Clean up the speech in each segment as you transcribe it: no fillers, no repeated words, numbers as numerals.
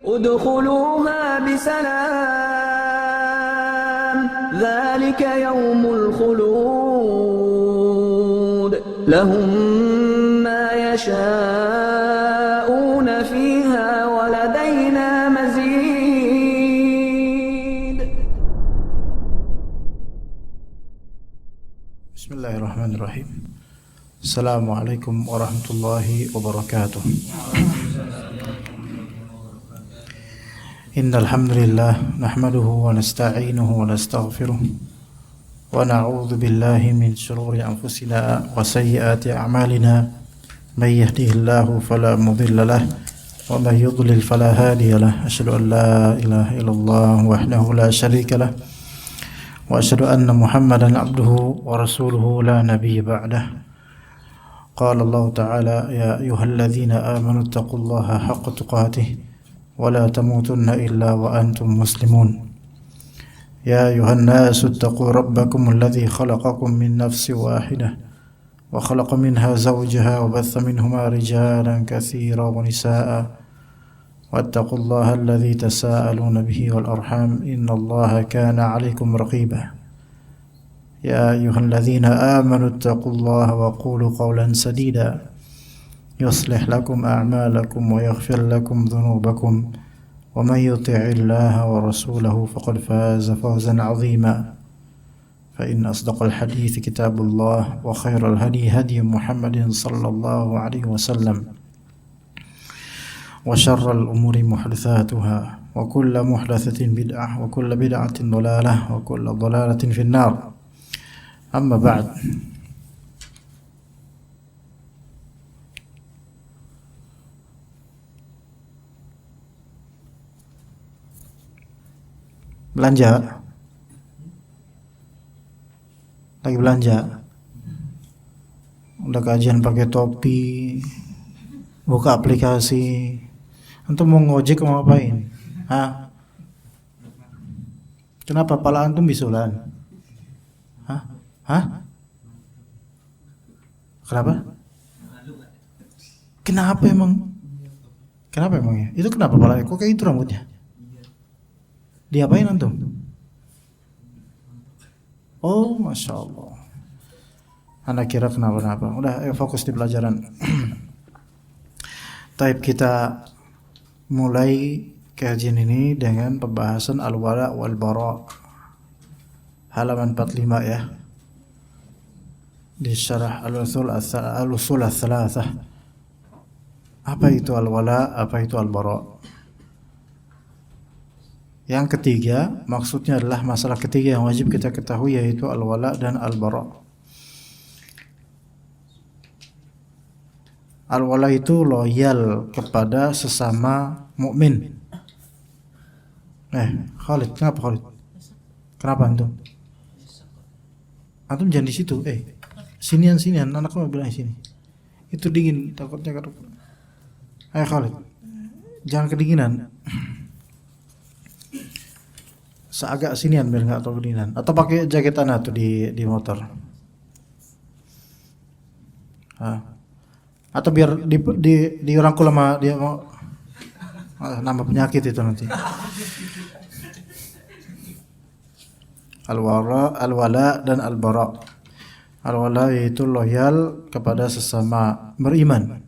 ادخلوها بسلام ذلك يوم الخلود لهم ما يشاءون فيها ولدينا مزيد. بسم الله الرحمن الرحيم. السلام عليكم ورحمة الله وبركاته. إن الحمد لله نحمده ونستعينه ونستغفره ونعوذ بالله من شرور أنفسنا وسيئات أعمالنا من يهده الله فلا مضل له ومن يضلل فلا هادي له أشهد أن لا إله إلا الله وحده لا شريك له وأشهد أن محمدا عبده ورسوله لا نبي بعده. قال الله تعالى يا أيها الذين آمنوا اتقوا الله حق تقاته ولا تموتن إلا وأنتم مسلمون. يا أيها الناس اتقوا ربكم الذي خلقكم من نفس واحدة وخلق منها زوجها وبث منهما رجالا كثيرا ونساء واتقوا الله الذي تساءلون به والأرحام إن الله كان عليكم رقيبا. يا أيها الذين آمنوا اتقوا الله وقولوا قولا سديدا يصلح لكم أعمالكم ويغفر لكم ذنوبكم ومن يطع الله ورسوله فقد فاز فوزا عظيما. فإن أصدق الحديث كتاب الله وخير الهدي هدي محمد صلى الله عليه وسلم وشر الأمور محدثاتها وكل محدثة بدعة وكل بدعة ضلالة وكل ضلالة في النار. أما بعد. Belanja? Lagi belanja? Udah kajian pakai topi, buka aplikasi. Antum mau ngojek mau ngapain? Hah? Kenapa pala antum bisulan? Hah? Hah? Kenapa? Kenapa emang? Kenapa emangnya? Itu kenapa pala? Kok kayak itu rambutnya? Diapain antum? Oh, Masya Allah. Anak kira kenapa-napa. Udah, fokus di pelajaran. Taib, kita mulai kajian ini dengan pembahasan al-wala wal-bara. Halaman 45 ya. Di syarah al-usul ats-tsalatsah. Apa itu al-wala? Apa itu al-bara? Yang ketiga, maksudnya adalah masalah ketiga yang wajib kita ketahui, yaitu al-wala dan al-bara. Al-wala itu loyal kepada sesama mukmin. Khalid, kenapa Khalid? Kenapa antum? Antum jangan di situ. Sinian, anakku mau bilang sini. Itu dingin, takutnya Khalid, jangan kedinginan. Seagak sinian biar nggak terlalu kedinginan. Atau pakai jaket anak tuh di motor. Atau biar di rangkul sama dia mau nambah penyakit itu nanti. Al-wala dan al-bara. Al-wala yaitu loyal kepada sesama beriman.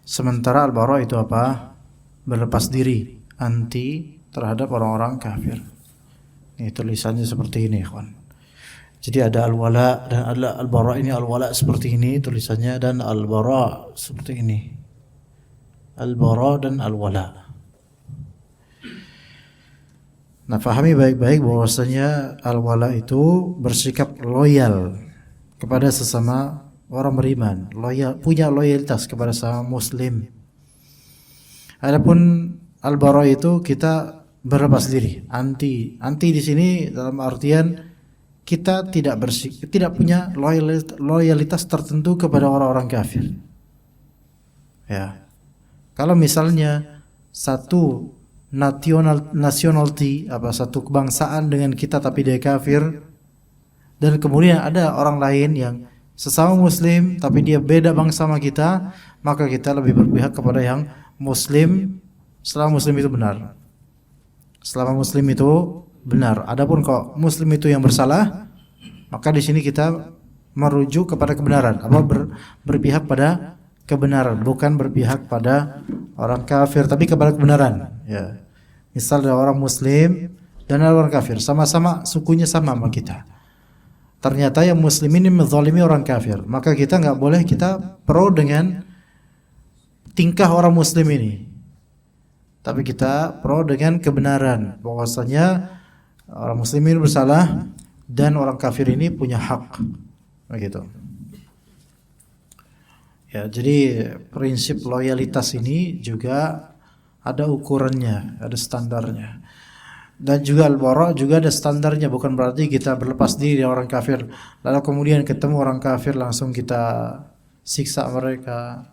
Sementara al-bara itu apa? Berlepas diri, anti terhadap orang-orang kafir. Ini tulisannya seperti ini, kawan. Jadi ada al-wala dan ada al-bara. Ini al-wala seperti ini tulisannya, dan al-bara seperti ini. Al-bara dan al-wala. Nah, pahami baik-baik bahwasanya al-wala itu bersikap loyal kepada sesama orang beriman, loyal, punya loyalitas kepada sesama muslim. Adapun al-bara itu kita berlepas diri, anti di sini dalam artian kita tidak punya loyalitas tertentu kepada orang-orang kafir. Ya. Kalau misalnya satu nationality, satu kebangsaan dengan kita tapi dia kafir, dan kemudian ada orang lain yang sesama muslim tapi dia beda bangsa sama kita, maka kita lebih berpihak kepada yang muslim selama muslim itu benar. Selama muslim itu benar. Adapun kalau muslim itu yang bersalah, maka di sini kita merujuk kepada kebenaran, berpihak pada kebenaran, bukan berpihak pada orang kafir, tapi kepada kebenaran. Ya. Misal ada orang muslim dan ada orang kafir, sama-sama sukunya sama kita. Ternyata yang muslim ini menzalimi orang kafir, maka kita nggak boleh kita pro dengan tingkah orang muslim ini, tapi kita pro dengan kebenaran, bahwasanya orang muslim ini bersalah dan orang kafir ini punya hak, begitu. Ya, jadi prinsip loyalitas ini juga ada ukurannya, ada standarnya. Dan juga al-bara juga ada standarnya, bukan berarti kita berlepas diri dari orang kafir lalu kemudian ketemu orang kafir langsung kita siksa mereka,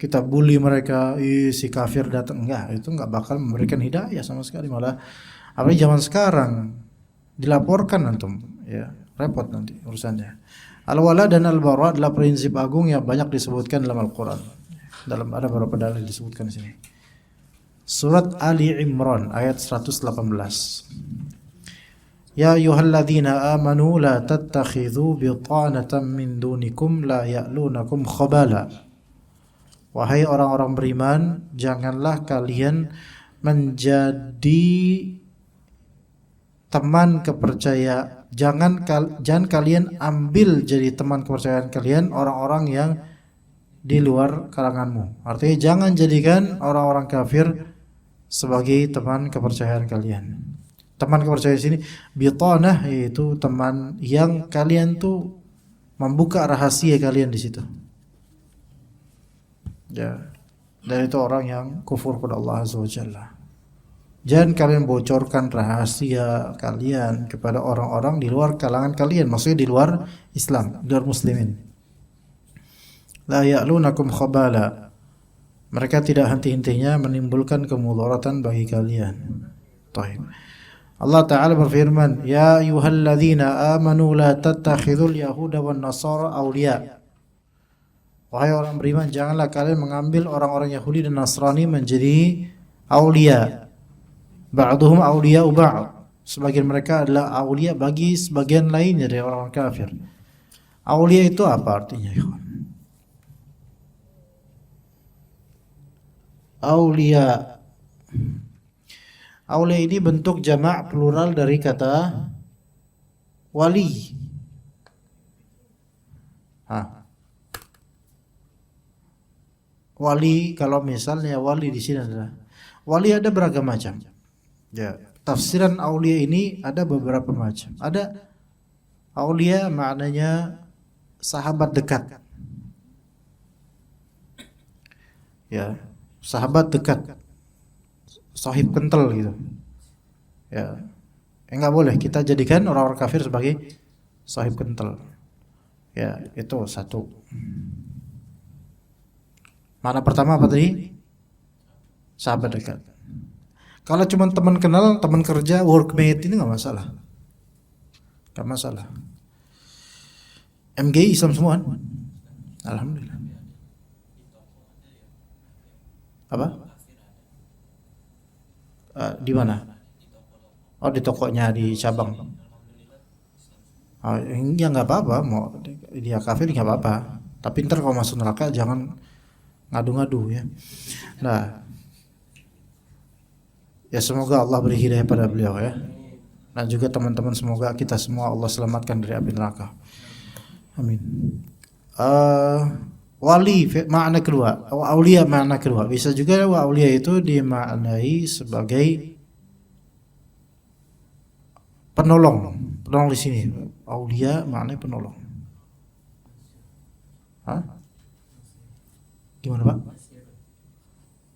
kita bully mereka, si kafir datang. Enggak, itu enggak bakal memberikan hidayah sama sekali, malah apalagi zaman sekarang dilaporkan antum, ya repot nanti urusannya. Al-wala dan al-bara adalah prinsip agung yang banyak disebutkan dalam Al-Qur'an. Dalam ada beberapa dalil disebutkan di sini. Surat Ali Imran ayat 118. Ya ayyuhalladzina amanu la tattakhidhu bitanatan min dunikum la ya'lunakum khabala. Wahai orang-orang beriman, janganlah kalian menjadi teman kepercayaan, jangan kalian ambil jadi teman kepercayaan kalian orang-orang yang di luar kalanganmu. Artinya jangan jadikan orang-orang kafir sebagai teman kepercayaan kalian. Teman kepercayaan sini bitanah, yaitu teman yang kalian tuh membuka rahasia kalian di situ. Ya. Dan itu orang yang kufur kepada Allah Azza wa Jalla. Jangan kalian bocorkan rahasia kalian kepada orang-orang di luar kalangan kalian, maksudnya di luar Islam, di luar muslimin. La ya'lunakum khabala. Mereka tidak henti-hentinya menimbulkan kemudaratan bagi kalian. Baik. Allah Ta'ala berfirman, Ya ayyuhalladzina amanu la tattakhidhul yahuda wan nasara awliya. Wahai orang beriman, janganlah kalian mengambil orang-orang Yahudi dan Nasrani menjadi awliya. Ba'duhum awliya'u ba'd. Sebagian mereka adalah awliya bagi sebagian lainnya dari orang kafir. Awliya itu apa artinya? Aulia. Aulia ini bentuk jamak plural dari kata wali. Wali, kalau misalnya wali di sini adalah wali, ada beragam macam. Ya, tafsiran aulia ini ada beberapa macam. Ada aulia maknanya sahabat dekat. Ya. Sahabat dekat, sahib kental gitu. Ya, enggak boleh kita jadikan orang-orang kafir sebagai sahib kental. Ya, itu satu. Makna pertama apa tadi? Sahabat dekat. Kalau cuma teman kenal, teman kerja, workmate, ini enggak masalah. Enggak masalah. MGI Islam semua kan? Alhamdulillah. Apa? Di mana? Oh, di tokonya, di cabang. Ya nggak apa-apa, mau dia kafir nggak apa-apa. Tapi ntar kalau masuk neraka jangan ngadu-ngadu ya. Nah, ya semoga Allah beri hidayah pada beliau ya. Dan juga teman-teman, semoga kita semua Allah selamatkan dari api neraka. Amin. Wali makna kedua, aulia makna kedua. Bisa juga aulia itu dimaknai sebagai penolong. Penolong di sini. Aulia maknanya penolong. Hah? Gimana, Pak?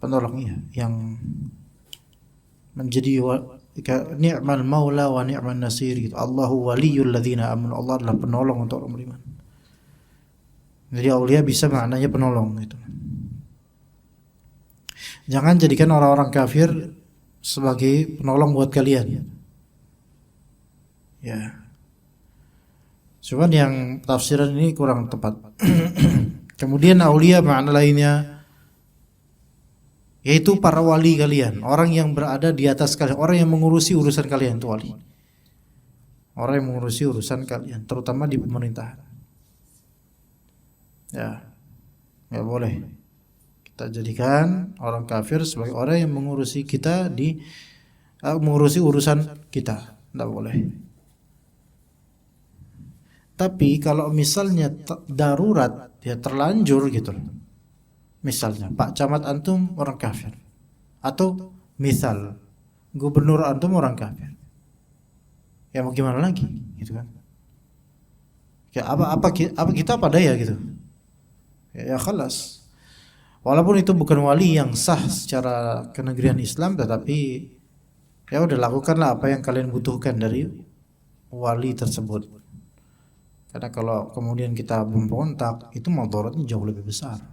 Penolong, iya, yang menjadi ni'mal maula wa ni'man nasir gitu. Allahu waliyul ladzina amanu. Allah adalah penolong untuk orang beriman. Jadi aulia bisa maknanya penolong gitu. Jangan jadikan orang-orang kafir sebagai penolong buat kalian. Ya. Cuman yang tafsiran ini kurang tepat. Kemudian aulia makna lainnya yaitu para wali kalian, orang yang berada di atas kalian, orang yang mengurusi urusan kalian itu wali. Orang yang mengurusi urusan kalian, terutama di pemerintahan. Ya, nggak boleh kita jadikan orang kafir sebagai orang yang mengurusi kita mengurusi urusan kita, nggak boleh. Tapi kalau misalnya darurat, ya terlanjur gitu. Misalnya Pak Camat antum orang kafir, atau misal gubernur antum orang kafir, ya mau gimana lagi, gitu kan? Ya apa kita pada ya gitu. Ya khalas. Walaupun itu bukan wali yang sah secara kenegerian Islam, tetapi ya udah lakukanlah apa yang kalian butuhkan dari wali tersebut. Karena kalau kemudian kita memberontak, itu mudaratnya jauh lebih besar.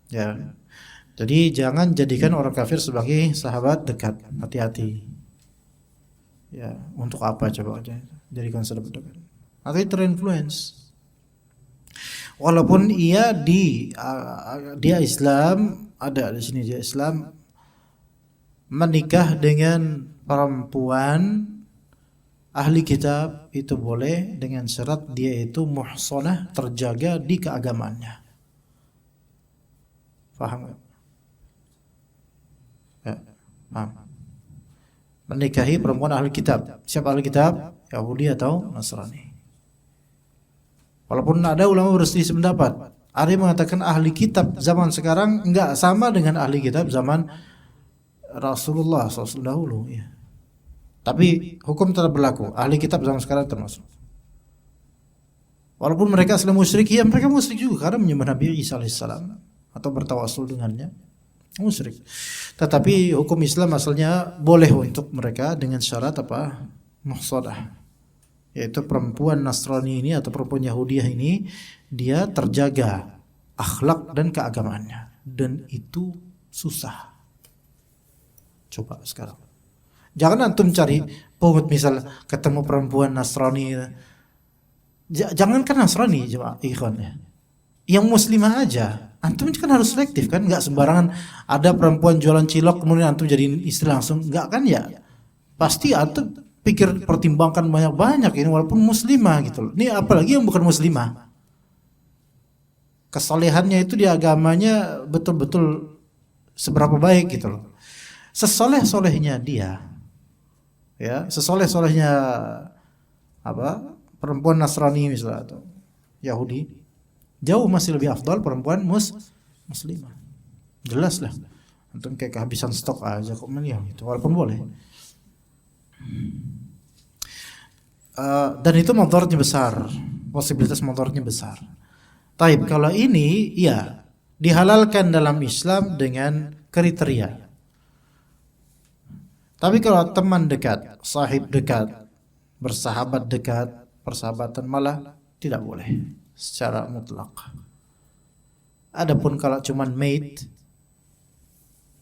Ya. Jadi jangan jadikan orang kafir sebagai sahabat dekat. Hati-hati. Ya, untuk apa coba aja jadikan sahabat dekat. Atau terinfluence. Walaupun dia Islam, ada di sini dia Islam, menikah dengan perempuan ahli kitab itu boleh dengan syarat dia itu muhsanah, terjaga di keagamaannya. Paham gak? Ya, paham. Menikahi perempuan ahli kitab. Siapa ahli kitab? Yahudi atau Nasrani. Walaupun ada ulama berselisih pendapat. Ada yang mengatakan ahli kitab zaman sekarang enggak sama dengan ahli kitab zaman Rasulullah SAW dahulu. Ya. Tapi hukum tetap berlaku. Ahli kitab zaman sekarang termasuk. Walaupun mereka asli musyrik, ya mereka musyrik juga karena menyembah Nabi Isa alaihissalam atau bertawasul dengannya, musyrik. Tetapi hukum Islam asalnya boleh untuk mereka dengan syarat apa? Muhsanah. Yaitu perempuan Nasrani ini atau perempuan Yahudiah ini dia terjaga akhlak dan keagamaannya, dan itu susah. Coba sekarang. Jangan antum cari pungut misal ketemu perempuan Nasrani. Jangankan Nasrani, coba ikhwan ya. Yang muslimah aja. Antum kan harus selektif kan, enggak sembarangan ada perempuan jualan cilok kemudian antum jadiin istri langsung, enggak kan ya? Pasti antum pikir pertimbangkan banyak-banyak ini walaupun muslimah gitu loh. Ini apalagi yang bukan muslimah. Kesalehannya itu di agamanya betul-betul seberapa baik gitu loh. Sesoleh-solehnya dia, ya, sesoleh-solehnya apa? Perempuan Nasrani misalnya atau Yahudi, jauh masih lebih afdal perempuan muslimah. Jelas lah. Antum kayak kehabisan stok aja kok meniang itu, walaupun boleh. Dan itu mudaratnya besar, posibilitas mudaratnya besar. Taib, kalau ini ya dihalalkan dalam Islam dengan kriteria. Tapi kalau teman dekat, sahib dekat, bersahabat dekat, persahabatan malah tidak boleh secara mutlak. Adapun kalau cuman mate,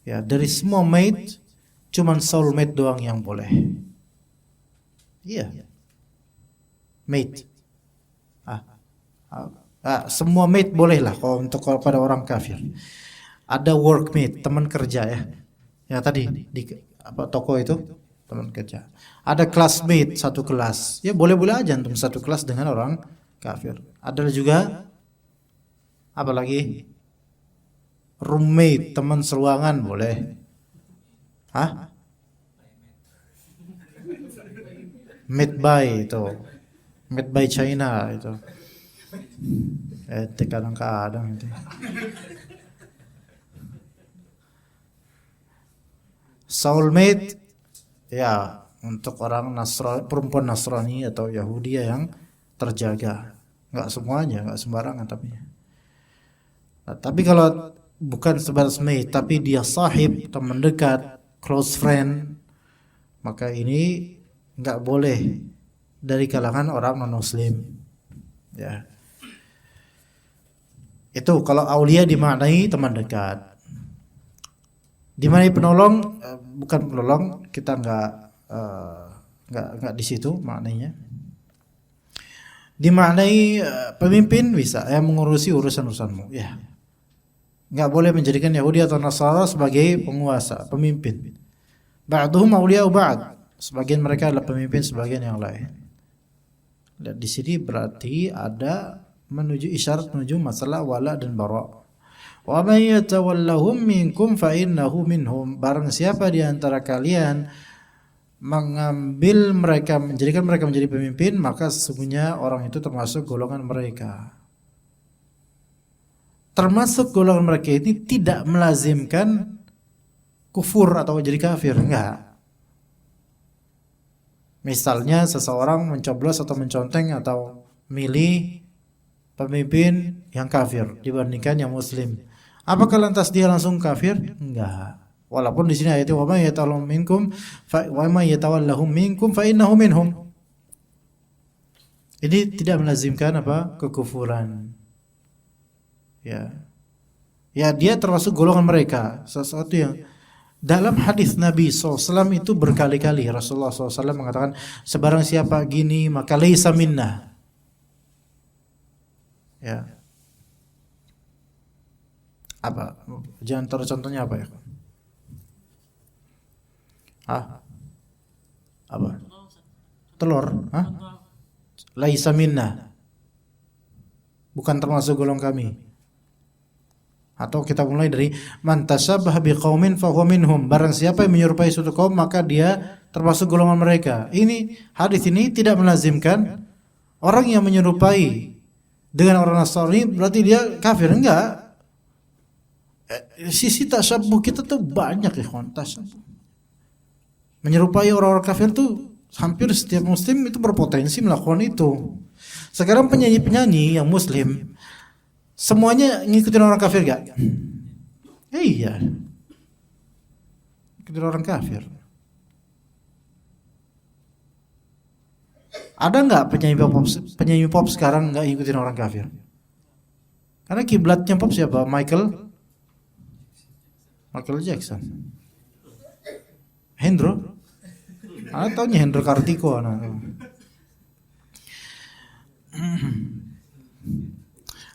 ya dari semua mate cuman soulmate doang yang boleh. Iya, mate. Semua mate boleh lah kalau untuk pada orang kafir. Ada workmate, teman kerja ya. Ya tadi di toko itu teman kerja. Ada classmate, satu kelas. Ya boleh-boleh aja untuk satu kelas dengan orang kafir. Ada juga apa lagi? Roommate, teman seruangan boleh. Made by itu. Made by China itu. Kadang-kadang itu. Soulmate ya untuk orang Nasrani, perempuan Nasrani atau Yahudi yang terjaga. Enggak semuanya, enggak sembarangan tapi. Nah, tapi kalau bukan sebatas mate tapi dia sahib, teman dekat, close friend, maka ini enggak boleh dari kalangan orang non-muslim. Ya. Itu kalau aulia dimaknai teman dekat. Dimaknai penolong, bukan penolong, kita enggak di situ maknanya. Dimaknai pemimpin bisa yang mengurusi urusan-urusanmu, ya. Enggak boleh menjadikan Yahudi atau Nasara sebagai penguasa, pemimpin. Ba'duhum awliya'u ba'd. Sebagian mereka adalah pemimpin sebagian yang lain. Dan di sini berarti ada isyarat menuju masalah wala dan bara'. Wa may yatawallahum minkum fa innahu minhum. Barang siapa di antara kalian menjadikan mereka menjadi pemimpin, maka sesungguhnya orang itu termasuk golongan mereka. Termasuk golongan mereka ini tidak melazimkan kufur atau jadi kafir, enggak. Misalnya seseorang mencoblos atau menconteng atau milih pemimpin yang kafir dibandingkan yang muslim. Apakah lantas dia langsung kafir? Enggak. Walaupun di sini ayatnya wa may yatawallahum minkum fa innahu minhum. Ini tidak melazimkan apa? Kekufuran. Ya. Ya, dia termasuk golongan mereka. Sesuatu yang dalam hadis Nabi SAW itu berkali-kali Rasulullah SAW mengatakan, sebarang siapa gini maka laisa minna. Ya. Apa? Jangan taruh contohnya apa ya? Apa? Telur? Laisa minna. Bukan termasuk golongan kami. Atau kita mulai dari man tasabbaha biqaumin fahuwa minhum. Barang siapa yang menyerupai suatu kaum maka dia termasuk golongan mereka. Ini hadis ini tidak melazimkan orang yang menyerupai dengan orang Nasrani berarti dia kafir, enggak. Sisi tasabbuh kita tuh banyak ikhwan, tasabbuh. Menyerupai orang-orang kafir tuh hampir setiap muslim itu berpotensi melakukan itu. Sekarang penyanyi-penyanyi yang muslim semuanya ngikutin orang kafir gak? Iya. Ngikutin orang kafir. Ada nggak penyanyi pop sekarang nggak ngikutin orang kafir? Karena kiblatnya pop siapa? Michael Jackson. Hendro? Anak taunya Hendro Kartiko anak.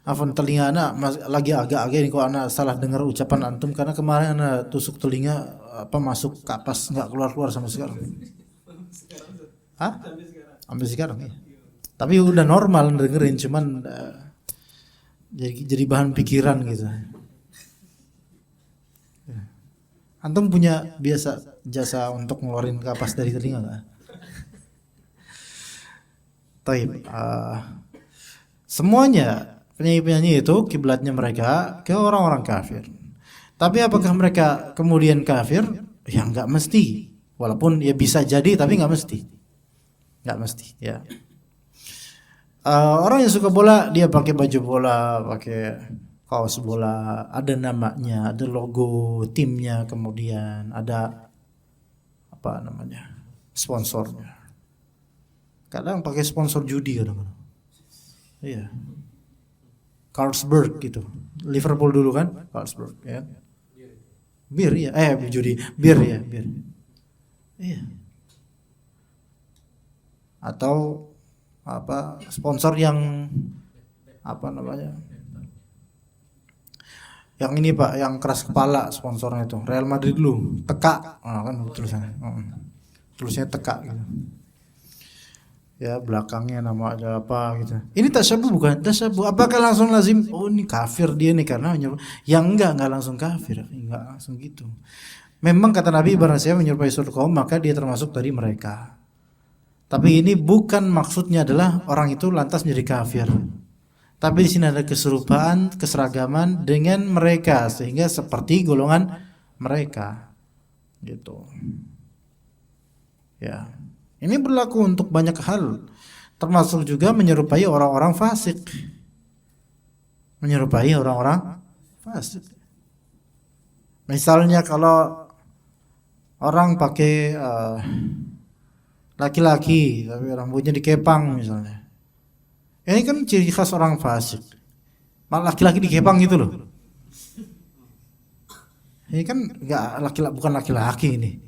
Afan telinga anak lagi agak-agak ini kok anak salah dengar ucapan antum karena kemarin anak tusuk telinga masuk kapas nggak keluar sama sekarang. Sampai sekarang ya. Tapi udah normal dengerin cuman jadi bahan pikiran gitu. Antum punya biasa jasa untuk ngeluarin kapas dari telinga nggak? Taib. Semuanya penyanyi-penyanyi itu kiblatnya mereka ke orang-orang kafir. Tapi apakah mereka kemudian kafir? Ya nggak mesti. Walaupun ya bisa jadi tapi nggak mesti. Nggak mesti ya. Orang yang suka bola dia pakai baju bola, pakai kaos bola, ada namanya, ada logo timnya, kemudian ada apa namanya sponsornya. Kadang pakai sponsor judi kadang-kadang. Iya. Carlsberg gitu. Liverpool dulu kan, Carlsberg ya. Bir ya, judi, bir ya, bir. Iya. Atau apa sponsor yang apa namanya? Yang ini Pak, yang keras kepala sponsornya itu. Real Madrid dulu, Teka. Kan tulisannya. Tulisnya Teka gitu. Ya belakangnya nama ada apa gitu. Ini tasyabuh bukan tasyabuh. Apakah langsung lazim? Oh ini kafir dia nih karena yang enggak langsung kafir, enggak langsung gitu. Memang kata Nabi barang siapa menyerupai suatu kaum maka dia termasuk dari mereka. Tapi ini bukan maksudnya adalah orang itu lantas menjadi kafir. Tapi di sini ada keserupaan, keseragaman dengan mereka sehingga seperti golongan mereka. Gitu. Ya. Ini berlaku untuk banyak hal, termasuk juga menyerupai orang-orang fasik. Menyerupai orang-orang fasik. Misalnya kalau orang pakai laki-laki tapi rambutnya dikepang misalnya. Ini kan ciri khas orang fasik. Malah laki-laki dikepang gitu loh. Ini kan bukan laki-laki ini.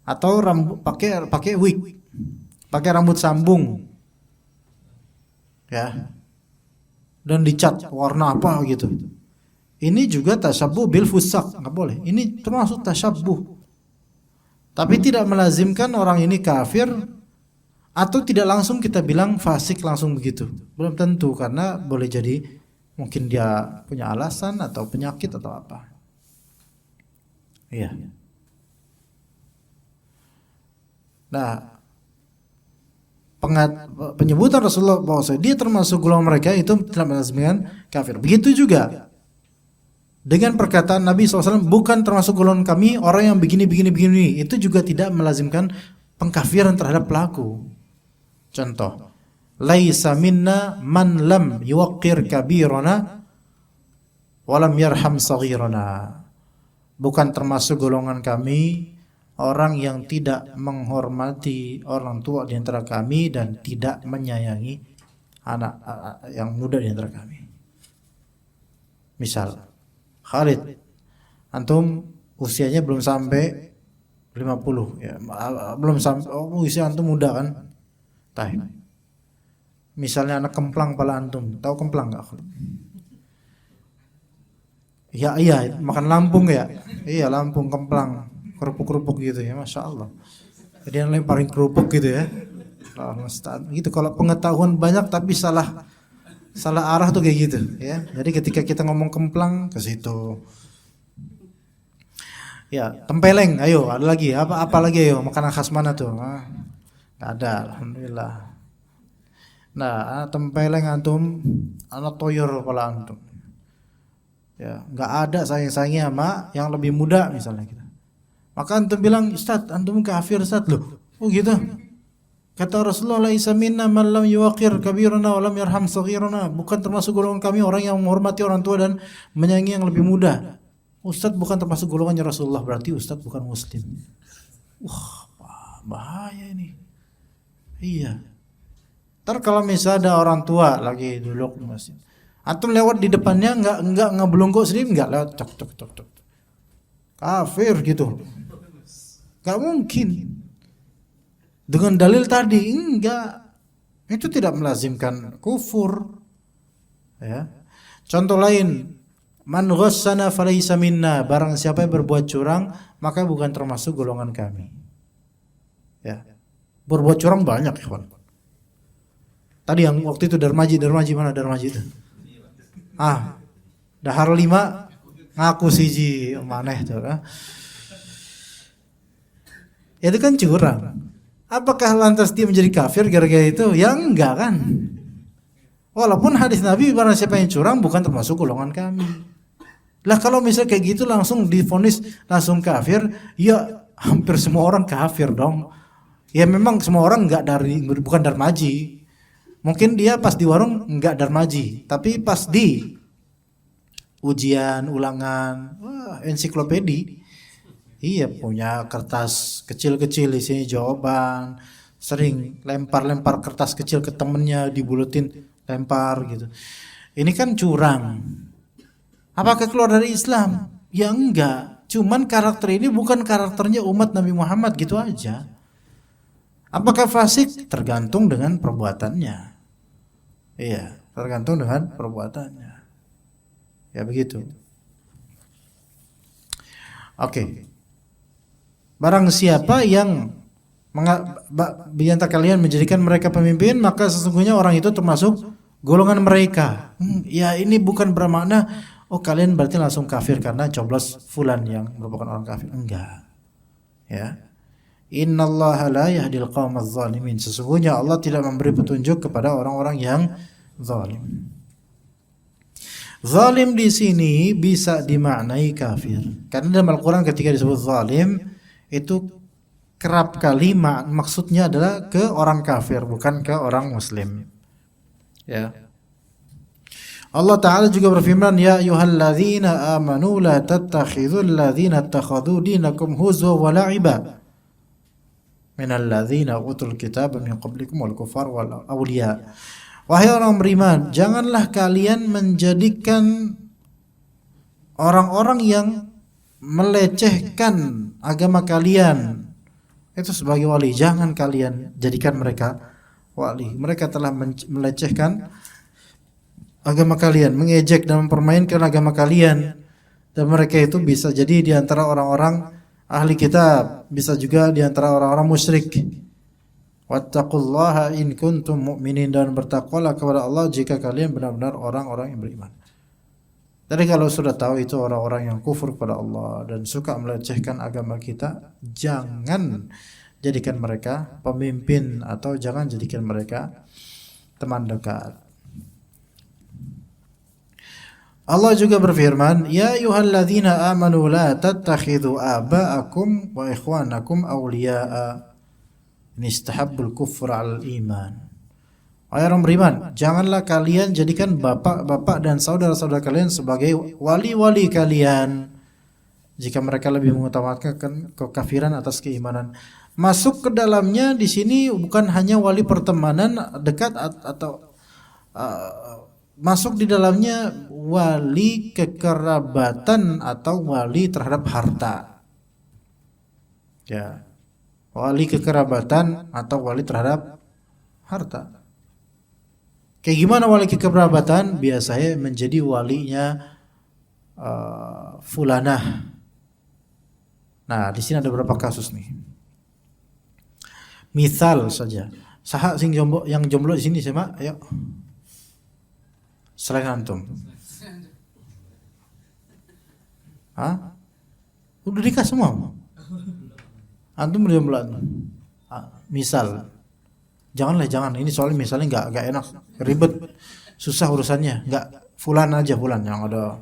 Atau rambut pakai wig, pakai rambut sambung, ya, dan dicat warna apa gitu. Ini juga tasyabbuh bil fusaq, enggak boleh. Ini termasuk tasyabbuh. Tapi tidak melazimkan orang ini kafir atau tidak langsung kita bilang fasik langsung begitu. Belum tentu, karena boleh jadi mungkin dia punya alasan atau penyakit atau apa. Iya. Nah, penyebutan Rasulullah bahwa dia termasuk golongan mereka itu tidak melazimkan kafir. Begitu juga dengan perkataan Nabi SAW, bukan termasuk golongan kami orang yang begini. Itu juga tidak melazimkan pengkafiran terhadap pelaku. Contoh, laisa minna man lam yuwaqqir kabirana walam yarham saghirana. Bukan termasuk golongan kami orang yang tidak menghormati orang tua di antara kami dan tidak menyayangi anak yang muda di antara kami. Misal, Khalid, antum usianya belum sampai 50 ya, belum sampai, usia antum muda kan? Tahu. Misalnya anak kemplang pala antum, tahu kemplang enggak? Ya iya, makan Lampung ya. Iya, Lampung kemplang, kerupuk-kerupuk gitu ya, Masya Allah. Jadi yang lemparin kerupuk gitu ya. Gitu, kalau pengetahuan banyak tapi salah arah tuh kayak gitu ya. Jadi ketika kita ngomong kemplang ke situ. Ya, tempeleng, ayo ada lagi, apa lagi ayo, makanan khas mana tuh? Nggak ada, alhamdulillah. Nah, tempeleng antum, anak toyor kepala antum. Ya, nggak ada sayang-sayangnya sama yang lebih muda misalnya kita. Maka antum bilang, Ustaz, antum kafir Ustaz loh. Oh gitu. Kata Rasulullah, laisa minna man lam yuwaqir kabirana wa lam yarham saghirana. Bukan termasuk golongan kami orang yang menghormati orang tua dan menyayangi yang lebih muda. Ustaz bukan termasuk golongannya Rasulullah, berarti Ustaz bukan muslim. Wah, bahaya ini. Iya. Ntar kalau misalnya ada orang tua lagi duduk di masjid, antum lewat di depannya enggak ngebelungkuk sendiri, enggak lewat cok. Kafir gitu. Enggak mungkin. Dengan dalil tadi enggak. Itu tidak melazimkan kufur. Ya. Contoh lain, man ghassana falaysa minna, barang siapa yang berbuat curang maka bukan termasuk golongan kami. Ya. Berbuat curang banyak, ikhwan. Tadi yang waktu itu Darmaji mana Darmaji itu? Dahar 5 ngaku siji maneh tuh kan. Itu kan curang. Apakah lantas dia menjadi kafir gara-gara itu? Ya enggak kan. Walaupun hadis Nabi barang siapa yang curang bukan termasuk golongan kami. Lah kalau misalnya kayak gitu langsung divonis langsung kafir, ya hampir semua orang kafir dong. Ya memang semua orang bukan Darmaji. Mungkin dia pas di warung enggak Darmaji, tapi pas di ujian, ulangan, ensiklopedi, iya punya kertas kecil-kecil isinya jawaban, sering lempar-lempar kertas kecil ke temennya, dibulutin, lempar gitu. Ini kan curang. Apakah keluar dari Islam? Ya enggak. Cuman karakter ini bukan karakternya umat Nabi Muhammad gitu aja. Apakah fasik? Tergantung dengan perbuatannya. Iya, tergantung dengan perbuatannya. Ya begitu. Oke. Barang siapa yang di antara kalian menjadikan mereka pemimpin, maka sesungguhnya orang itu termasuk golongan mereka. Ya ini bukan bermakna kalian berarti langsung kafir karena coblos fulan yang merupakan orang kafir. Enggak. Ya. Innallaha la yahdil qaumadz zalimin. Sesungguhnya Allah tidak memberi petunjuk kepada orang-orang yang zalim. Zalim di sini bisa dimaknai kafir. Karena dalam Al-Qur'an ketika disebut zalim itu kerap kali maksudnya adalah ke orang kafir, bukan ke orang muslim. Ya. Allah Ta'ala juga berfirman, ya ayyuhalladzina amanu la tattakhidhul ladzina ittakhadhu dinakum huzwa wa la'iba minal ladzina utul kitaba min qablikum wal kufar wal awliya. Wahai orang beriman, janganlah kalian menjadikan orang-orang yang melecehkan agama kalian itu sebagai wali. Jangan kalian jadikan mereka wali. Mereka telah melecehkan agama kalian, mengejek dan mempermainkan agama kalian. Dan mereka itu bisa jadi di antara orang-orang ahli kitab, bisa juga di antara orang-orang musyrik. Wattaqullaha in kuntum mu'minin, dan bertakwalah kepada Allah jika kalian benar-benar orang-orang yang beriman. Jadi kalau sudah tahu itu orang-orang yang kufur kepada Allah dan suka melecehkan agama kita, jangan jadikan mereka pemimpin atau jangan jadikan mereka teman dekat. Allah juga berfirman, ya ayyuhalladzina amanu la tattakhidhu aba'akum wa ikhwanakum awliya'a in istahabbul kufra 'alal iman. Wahai orang beriman, janganlah kalian jadikan bapak-bapak dan saudara-saudara kalian sebagai wali-wali kalian jika mereka lebih mengutamakan kekafiran atas keimanan. Masuk ke dalamnya di sini bukan hanya wali pertemanan dekat atau masuk di dalamnya wali kekerabatan atau wali terhadap harta. Ya. Wali kekerabatan atau wali terhadap harta. Kayak gimana wali kekerabatan? Biasanya menjadi walinya fulanah. Nah, di sini ada beberapa kasus nih. Misal saja, saha sing jomblo, yang jomblo di sini siapa? Ayo. Selain antum. Hah? Udah nikah semua? Antum belum bulan. Misal, janganlah, jangan. Ini soalnya misalnya nggak enak, ribet, susah urusannya. Nggak, fulan aja, fulan yang ada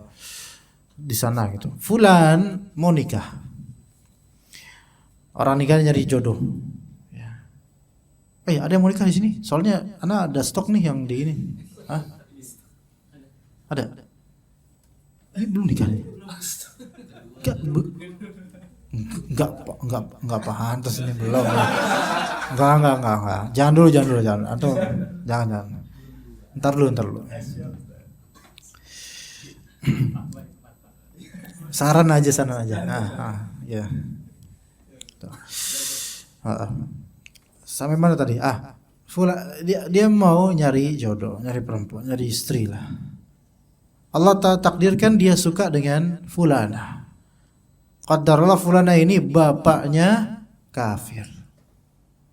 di sana gitu. Fulan mau nikah. Orang nikah nyari jodoh. Ya. Ada yang mau nikah di sini? Soalnya anak ada stok nih yang di ini. Hah? Ada? Ini belum nikah nih. Enggak pantas ini belum. Enggak. Jangan dulu. Atau jangan. Ntar dulu. Saran aja sana aja. Ya. Sampai mana tadi? Dia mau nyari jodoh, nyari perempuan, nyari istri lah. Allah takdirkan dia suka dengan fulana. Qadarullah fulana ini bapaknya kafir.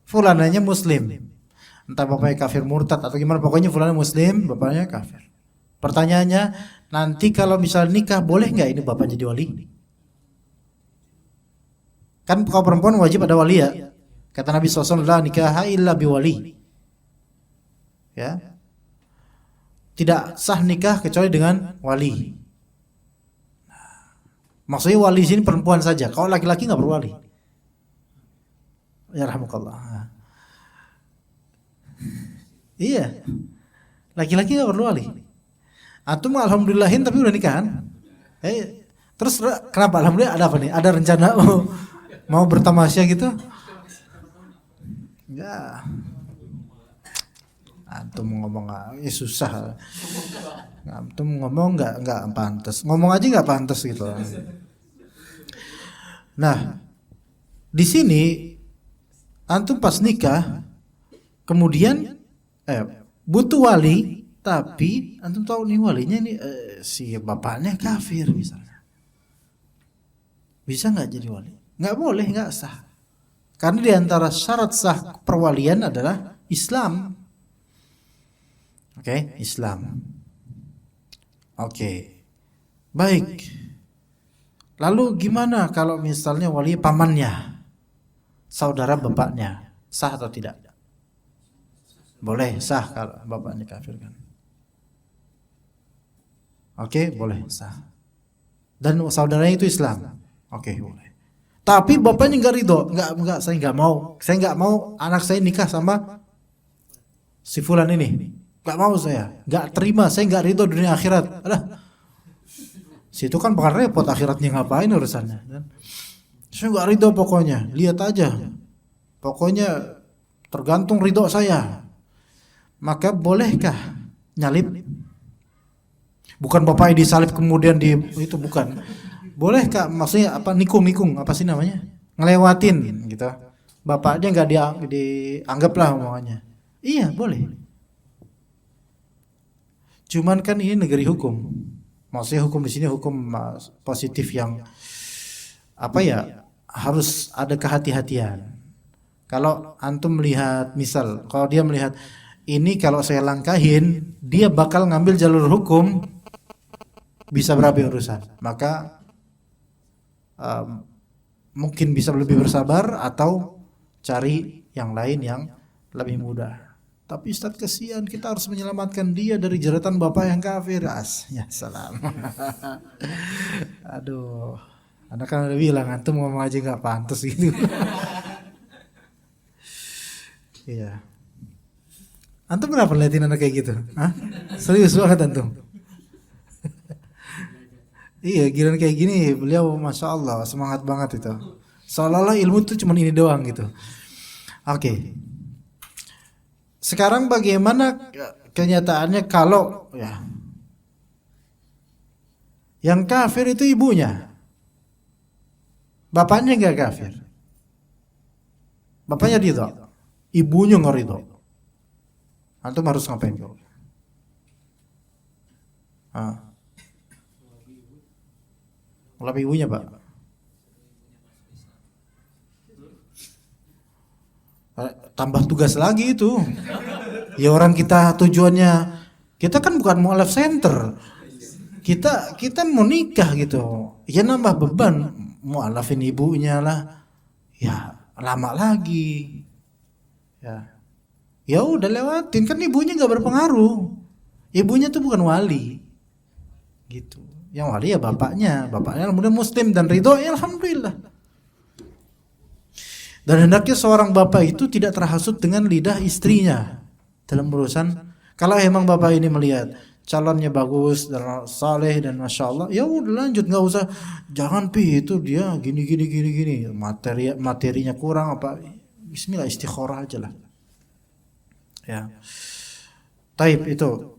Fulananya muslim. Entah bapaknya kafir murtad atau gimana, pokoknya fulana muslim, bapaknya kafir. Pertanyaannya, nanti kalau misalnya nikah boleh nggak ini bapak jadi wali? Kan kalau perempuan wajib ada wali ya. Kata Nabi SAW, la nikaha illa biwali. Ya. Tidak sah nikah kecuali dengan wali. Maksudnya wali sini perempuan saja. Kalau laki-laki nggak perlu wali. Ya rahmukallah. Iya. Laki-laki nggak perlu wali. Antum alhamdulillahin tapi udah nikah kan? Terus kenapa? Alhamdulillah ada apa nih? Ada rencana mau bertamasya gitu? Ya. Antum ngomong susah. Antum ngomong nggak pantas. Ngomong aja nggak pantas gitu. Nah, di sini antum pas nikah, kemudian butuh wali, tapi antum tahu nih walinya nih si bapaknya kafir misalnya. Bisa nggak jadi wali? Nggak boleh, nggak sah. Karena di antara syarat sah perwalian adalah Islam. Oke, Islam. Oke. Baik. Lalu gimana kalau misalnya wali pamannya, saudara bapaknya, sah atau tidak? Boleh, sah kalau bapaknya kafir kan. Oke, boleh, sah. Dan saudaranya itu Islam. Oke, boleh. Tapi bapaknya nggak ridho, nggak, saya nggak mau anak saya nikah sama si fulan ini. Gak mau saya, gak terima, saya gak ridho dunia akhirat. Alah, situ kan bakal repot akhiratnya, ngapain urusannya kan? Saya gak ridho pokoknya, lihat aja. Pokoknya tergantung ridho saya. Maka bolehkah nyalip? Bukan bapaknya disalib kemudian itu bukan. Bolehkah, maksudnya apa, nikung, apa sih namanya? Ngelewatin gitu. Bapaknya gak dianggap lah omongannya. Iya, boleh. Cuman kan ini negeri hukum. Maksudnya hukum di sini hukum positif yang apa ya? Harus ada kehati-hatian. Kalau antum melihat, misal kalau dia melihat ini kalau saya langkahin, dia bakal ngambil jalur hukum, bisa berabe urusan. Maka mungkin bisa lebih bersabar atau cari yang lain yang lebih mudah. Tapi Ustaz kesian, kita harus menyelamatkan dia dari jeratan bapak yang kafir. Ya salam. Aduh, Anda kan udah bilang antum ngomong aja nggak pantas gitu. Iya. Antum kenapa liatin anak kayak gitu? Hah? Serius banget antum? Iya, giliran kayak gini beliau masya Allah semangat banget itu. Seolah-olah ilmu itu cuma ini doang gitu. Oke. Sekarang bagaimana kenyataannya kalau ya yang kafir itu ibunya, bapaknya nggak kafir, bapaknya ridho, ibunya nggak ridho, antum harus ngapain kau? Melalui ibunya pak. Tambah tugas lagi itu. Ya orang kita tujuannya, kita kan bukan mualaf center. Kita mau nikah gitu. Ya nambah beban, mualafin ibunya lah. Ya lama lagi. Ya udah lewatin, kan ibunya nggak berpengaruh. Ibunya tuh bukan wali. Gitu. Yang wali ya bapaknya kemudian muslim dan ridho, ya alhamdulillah. Dan hendaknya seorang bapak itu tidak terhasut dengan lidah istrinya dalam urusan. Kalau emang bapak ini melihat calonnya bagus dan saleh dan masya Allah, ya udah lanjut, nggak usah. Jangan itu dia gini materinya kurang apa. Bismillah, istikharah aja lah. Ya. Taib itu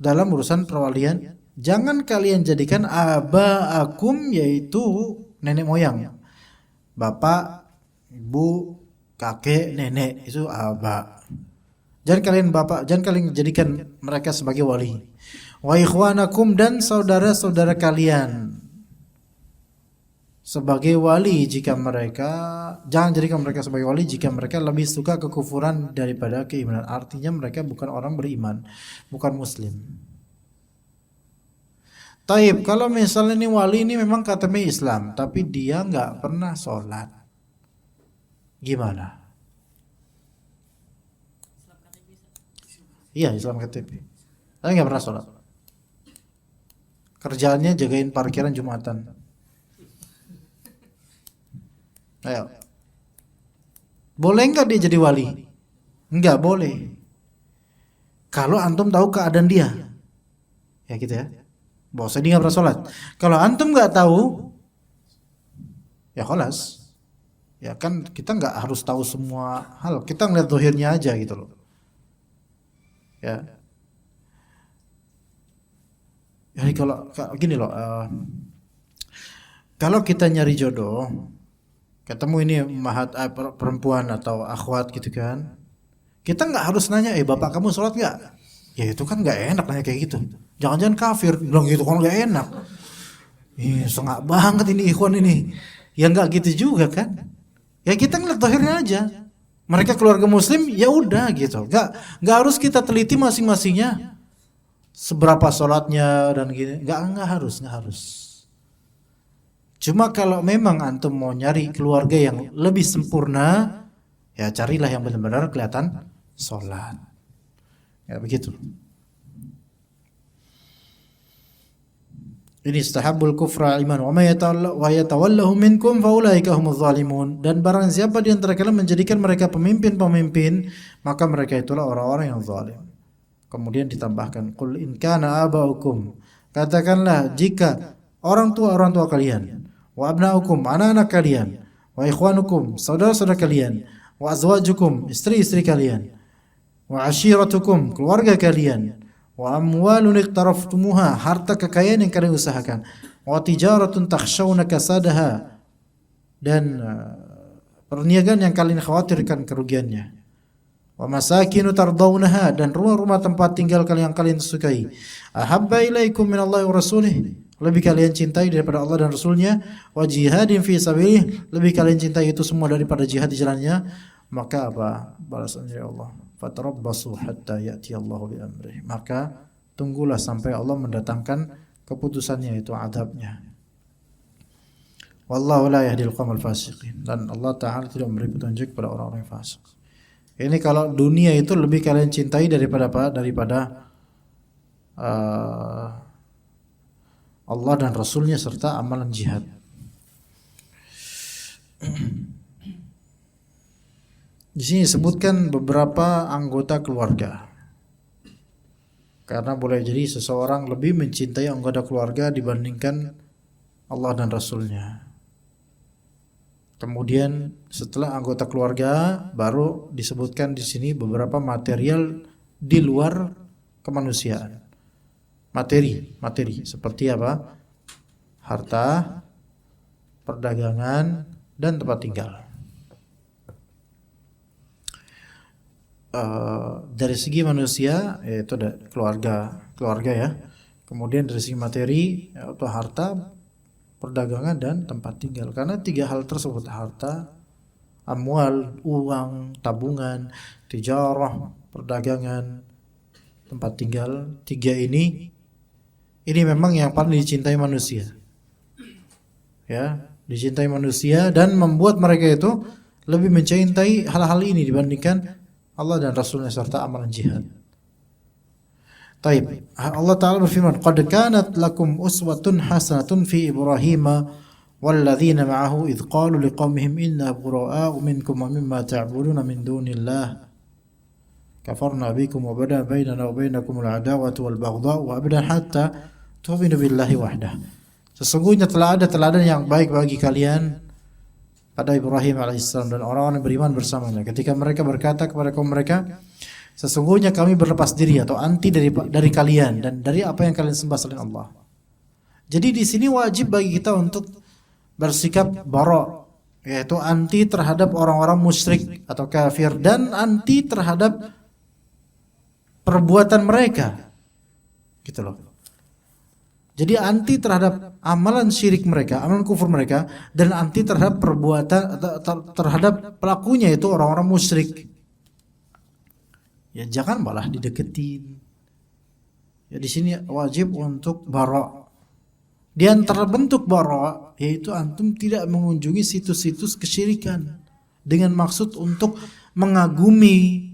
dalam urusan perwalian. Jangan kalian jadikan abaakum, yaitu nenek moyang, bapak, ibu, kakek, nenek, itu aba. Jangan kalian jadikan mereka sebagai wali. Wa ikhwanakum, dan saudara-saudara kalian sebagai wali jika mereka, jangan jadikan mereka sebagai wali jika mereka lebih suka kekufuran daripada keimanan. Artinya mereka bukan orang beriman, bukan muslim. Taib, kalau misalnya ini wali ini memang katanya Islam, tapi dia nggak pernah sholat, gimana? Iya, Islam KTP, tapi nggak pernah sholat. Kerjaannya jagain parkiran Jumatan. Ayo, boleh nggak dia jadi wali? Nggak boleh. Kalau antum tahu keadaan dia, ya gitu ya. Bahwa dia nggak pernah sholat. Kalau antum nggak tahu, ya kholas. Ya kan kita nggak harus tahu semua hal. Kita ngeliat zahirnya aja gitu loh. Ya. Jadi kalau gini loh, kalau kita nyari jodoh, ketemu ini perempuan atau akhwat gitu kan, kita nggak harus nanya, bapak kamu sholat nggak? Ya itu kan nggak enak nanya kayak gitu. Jangan-jangan kafir bilang gitu kan nggak enak. Sengak banget ini ikhwan ini. Ya nggak gitu juga kan. Ya kita ngeliat zahirnya aja. Mereka keluarga muslim, ya udah gitu. Nggak harus kita teliti masing-masingnya seberapa sholatnya dan gini. Nggak harus. Cuma kalau memang antum mau nyari keluarga yang lebih sempurna, ya carilah yang benar-benar kelihatan sholat. Ya begitu. Ini istahabbul kufra iman wa yatawallahu minkum faulaika humuz zalimun. Dan barang siapa di antara kalian menjadikan mereka pemimpin-pemimpin, maka mereka itulah orang-orang yang zalim. Kemudian ditambahkan, qul in kana abaukum, katakanlah jika orang tua kalian, wa abnaukum, anak-anak kalian, wa ikhwanukum, saudara-saudara kalian, wa azwajukum, istri-istri kalian, wa ashiratukum, keluarga kalian, wa amwalun iqtaraftumuha, harta kekayaan yang kalian usahakan, wa tijaratun takhshawna kasadaha, dan perniagaan yang kalian khawatirkan kerugiannya, wa wa masakinu tardawnaha, dan rumah-rumah tempat tinggal kalian yang kalian sukai, ahabba ilaikum minallahi wa rasulih, lebih kalian cintai daripada Allah dan Rasulnya, wa jihadin fi sabilih, lebih kalian cintai itu semua daripada jihad di jalannya, maka apa balasannya ya Allah? Fatarabbasu hatta ya'ti Allahu bi amrih, maka tunggulah sampai Allah mendatangkan keputusannya, itu adabnya. Wallahu la yahdil qaumal fasiqin, dan Allah Ta'ala tidak memberi petunjuk pada orang-orang yang fasik. Ini kalau dunia itu lebih kalian cintai daripada apa? Daripada Allah dan Rasulnya serta amalan jihad. Di sini disebutkan beberapa anggota keluarga, karena boleh jadi seseorang lebih mencintai anggota keluarga dibandingkan Allah dan Rasulnya. Kemudian setelah anggota keluarga baru disebutkan di sini beberapa material di luar kemanusiaan. Materi seperti apa? Harta, perdagangan, dan tempat tinggal. Dari segi manusia yaitu ada keluarga ya. Kemudian dari segi materi atau harta, perdagangan, dan tempat tinggal. Karena tiga hal tersebut, harta, amwal, uang, tabungan, tijarah, perdagangan, tempat tinggal, tiga ini memang yang paling dicintai manusia. Ya, dicintai manusia dan membuat mereka itu lebih mencintai hal-hal ini dibandingkan Allah dan Rasulnya serta amalan jihad. Taib. Allah Ta'ala berfirman, "Qad kanat lakum uswatun hasanatun fi Ibrahim walladzina ma'ahu idh qalu liqaumihim inna bura'a'u minkum wa mimma ta'buduna min dunillah kafarna bikum wa bada bainana wa bainakum al-'adawatu wal baghdha'u wa abadan hatta tu'minu billahi wahdah." Sesungguhnya telah ada teladan yang baik bagi kalian pada Ibrahim alaihissalam dan orang-orang yang beriman bersamanya, ketika mereka berkata kepada kaum mereka, sesungguhnya kami berlepas diri atau anti dari kalian dan dari apa yang kalian sembah selain Allah. Jadi di sini wajib bagi kita untuk bersikap bara', yaitu anti terhadap orang-orang musyrik atau kafir dan anti terhadap perbuatan mereka. Gitu loh. Jadi anti terhadap amalan syirik mereka, amalan kufur mereka, dan anti terhadap perbuatan terhadap pelakunya, itu orang-orang musyrik. Ya jangan malah dideketin. Ya di sini wajib untuk bara'. Di antara bentuk bara' yaitu antum tidak mengunjungi situs-situs kesyirikan dengan maksud untuk mengagumi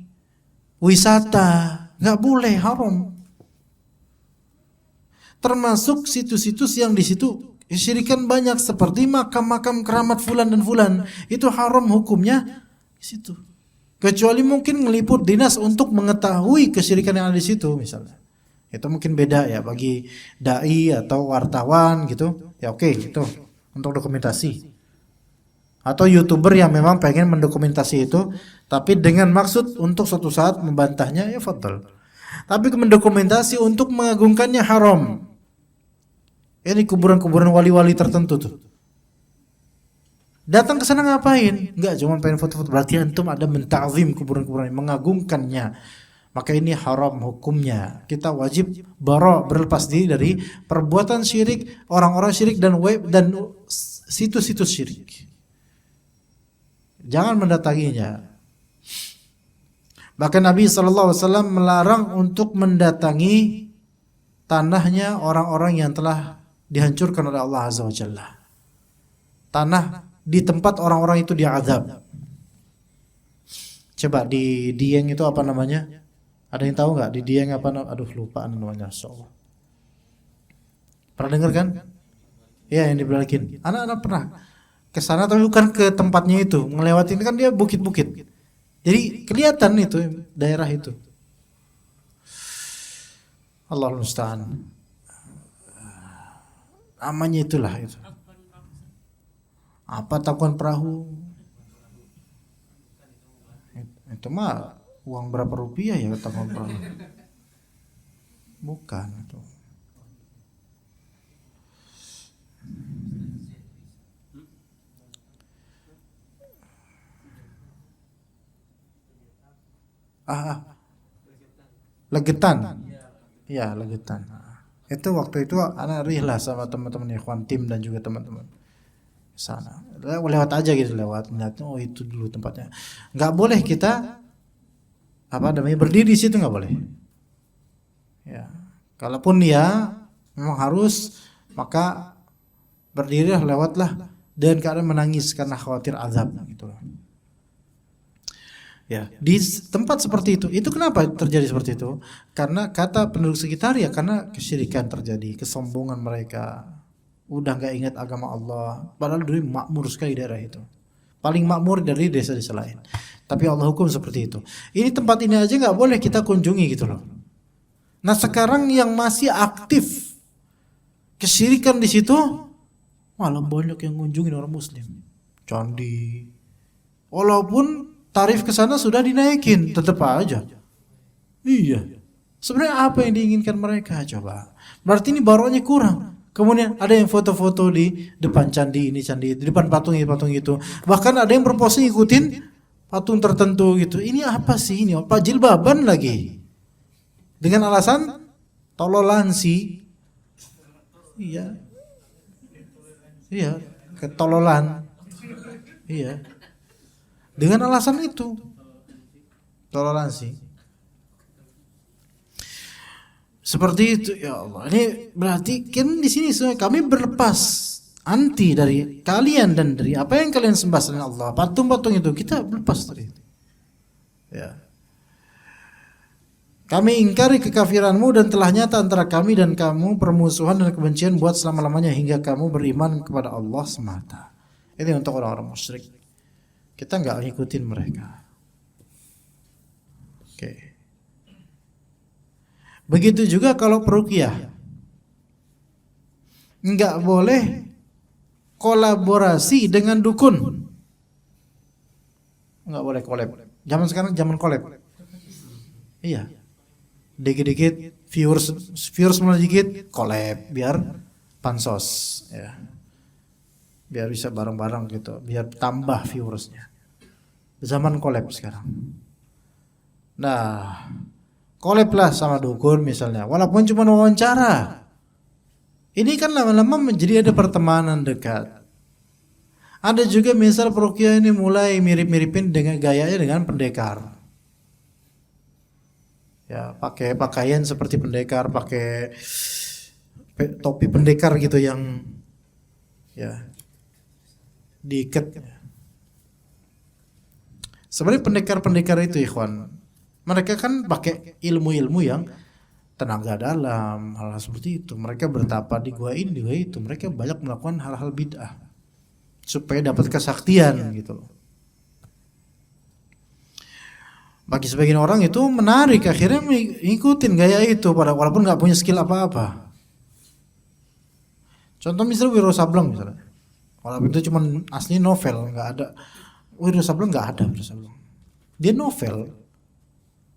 wisata. Enggak boleh, haram. Termasuk situs-situs yang di situ kesyirikan banyak, seperti makam-makam keramat fulan dan fulan. Itu haram hukumnya di situ. Kecuali mungkin meliput dinas untuk mengetahui kesyirikan yang ada di situ misalnya. Itu mungkin beda ya bagi dai atau wartawan gitu. Ya oke, itu untuk dokumentasi. Atau YouTuber yang memang pengen mendokumentasi itu tapi dengan maksud untuk suatu saat membantahnya, ya fadl. Tapi mendokumentasi untuk mengagungkannya haram. Ini kuburan-kuburan wali-wali tertentu tuh. Datang ke sana ngapain? Enggak, cuma pengen foto-foto. Berarti antum ada menta'zim kuburan-kuburan, mengagungkannya. Maka ini haram hukumnya. Kita wajib bara', berlepas diri dari perbuatan syirik, orang-orang syirik dan situs-situs syirik. Jangan mendatanginya. Bahkan Nabi SAW melarang untuk mendatangi tanahnya orang-orang yang telah dihancurkan oleh Allah Azza wa Jalla. Tanah di tempat orang-orang itu diazab. Coba di Dieng itu apa namanya? Ada yang tahu nggak di Dieng apa? Aduh lupa namanya. Insyaallah. Pernah dengar kan? Iya, yang di Balakin. Anak-anak pernah ke sana tapi bukan ke tempatnya itu. Melewati ini kan dia bukit-bukit. Jadi kelihatan itu daerah itu. Allahul musta'an. Namanya itulah itu. Apa takuan perahu? Itu mah uang berapa rupiah ya takuan perahu? Bukan itu. Legetan. Iya, Legetan. Itu waktu itu anak rihlah sama teman-teman ikhwan tim dan juga teman-teman sana. Lewat aja gitu, lewat melihat, oh itu dulu tempatnya. Nggak boleh kita berdiri di situ, nggak boleh. Ya, kalaupun ya memang harus, maka berdirilah, lewatlah dan keadaan menangis karena khawatir azab gitu loh. Ya, di tempat seperti itu kenapa terjadi seperti itu? Karena kata penduduk sekitar ya karena kesyirikan terjadi, kesombongan mereka, udah nggak ingat agama Allah. Padahal dulu makmur sekali daerah itu, paling makmur dari desa-desa lain. Tapi Allah hukum seperti itu. Ini tempat ini aja nggak boleh kita kunjungi gitu loh. Nah sekarang yang masih aktif kesyirikan di situ, malah banyak yang kunjungin orang Muslim. Candi, walaupun tarif ke sana sudah dinaikin, tetap aja. Iya. Sebenarnya apa yang diinginkan mereka coba? Berarti ini barokahnya kurang. Kemudian ada yang foto-foto di depan candi ini, candi itu, di depan patung itu. Bahkan ada yang berpose ngikutin patung tertentu gitu. Ini apa sih ini? Apa jilbaban lagi? Dengan alasan toleransi. Iya. Iya, ketololan. Iya. Dengan alasan itu toleransi seperti itu, ya Allah. Ini berarti kan di sini kami berlepas anti dari kalian dan dari apa yang kalian sembah selain Allah, patung-patung itu kita berlepas dari itu. Ya. Kami ingkari kekafiranmu dan telah nyata antara kami dan kamu permusuhan dan kebencian buat selama-lamanya hingga kamu beriman kepada Allah semata. Ini untuk orang-orang musyrik. Kita nggak ngikutin mereka. Oke. Begitu juga kalau peruqyah. Nggak boleh kolaborasi dengan dukun. Nggak boleh collab. Zaman sekarang zaman collab. Iya. Dikit-dikit viewers mulai dikit collab biar pansos ya. Biar bisa bareng-bareng gitu, biar tambah viewersnya. Zaman collab sekarang. Nah, collab lah sama dukun misalnya, walaupun cuma wawancara. Ini kan lama-lama menjadi ada pertemanan dekat. Ada juga misal peruqyah ini mulai mirip-miripin dengan gayanya dengan pendekar. Ya, pakai pakaian seperti pendekar, pakai topi pendekar gitu yang ya diikat. Sebenarnya pendekar-pendekar itu ikhwan, mereka kan pakai ilmu-ilmu yang tenaga dalam, hal-hal seperti itu. Mereka bertapa di gua ini, di gua itu. Mereka banyak melakukan hal-hal bid'ah supaya dapat kesaktian gitu loh. Bagi sebagian orang itu menarik, akhirnya ngikutin gaya itu walaupun nggak punya skill apa-apa. Contoh misalnya Wiro Sableng misalnya. Walaupun itu cuma asli novel, nggak ada. Wiro Sableng nggak ada Wiro Sableng. Dia novel,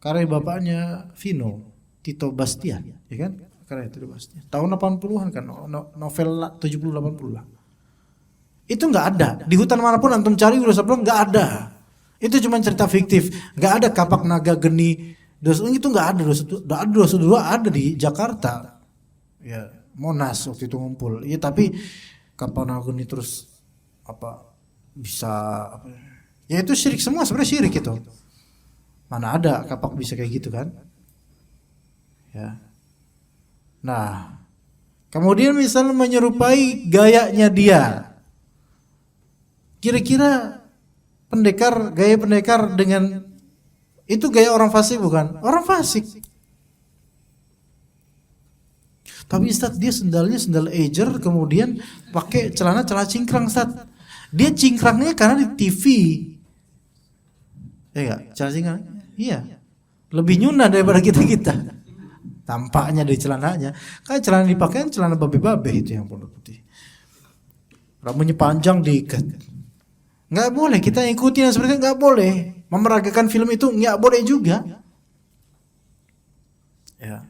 karya bapaknya Vino, Tito Bastian, ya kan? Karya Tito Bastian. Tahun 80-an kan, novel 70-80 lah. Itu nggak ada. Di hutan manapun antum cari Wiro Sableng nggak ada. Itu cuma cerita fiktif, nggak ada kapak naga geni. Itu nggak ada. Dua ada di Jakarta, ya Monas waktu itu ngumpul. Iya tapi kapak naga geni terus apa bisa apa? Ya itu syirik semua, sebenarnya syirik itu. Mana ada kapak bisa kayak gitu kan? Ya. Nah, kemudian misalnya menyerupai gayanya dia. Kira-kira gaya pendekar dengan itu gaya orang fasik bukan? Orang fasik. Tapi Ustaz dia sendalnya sendal ejer, kemudian pakai celana cingkrang Ustaz. Dia cingkrangnya karena di TV. Ya enggak? Celana cingkrang. Iya. Lebih nyuna daripada kita-kita. Tampaknya dari celananya. Kan celana dipakai celana babe-babe itu yang pondok putih. Rambutnya panjang diikat. Nggak boleh kita ikuti yang seperti itu, nggak boleh. Memeragakan film itu nggak boleh juga. Ya.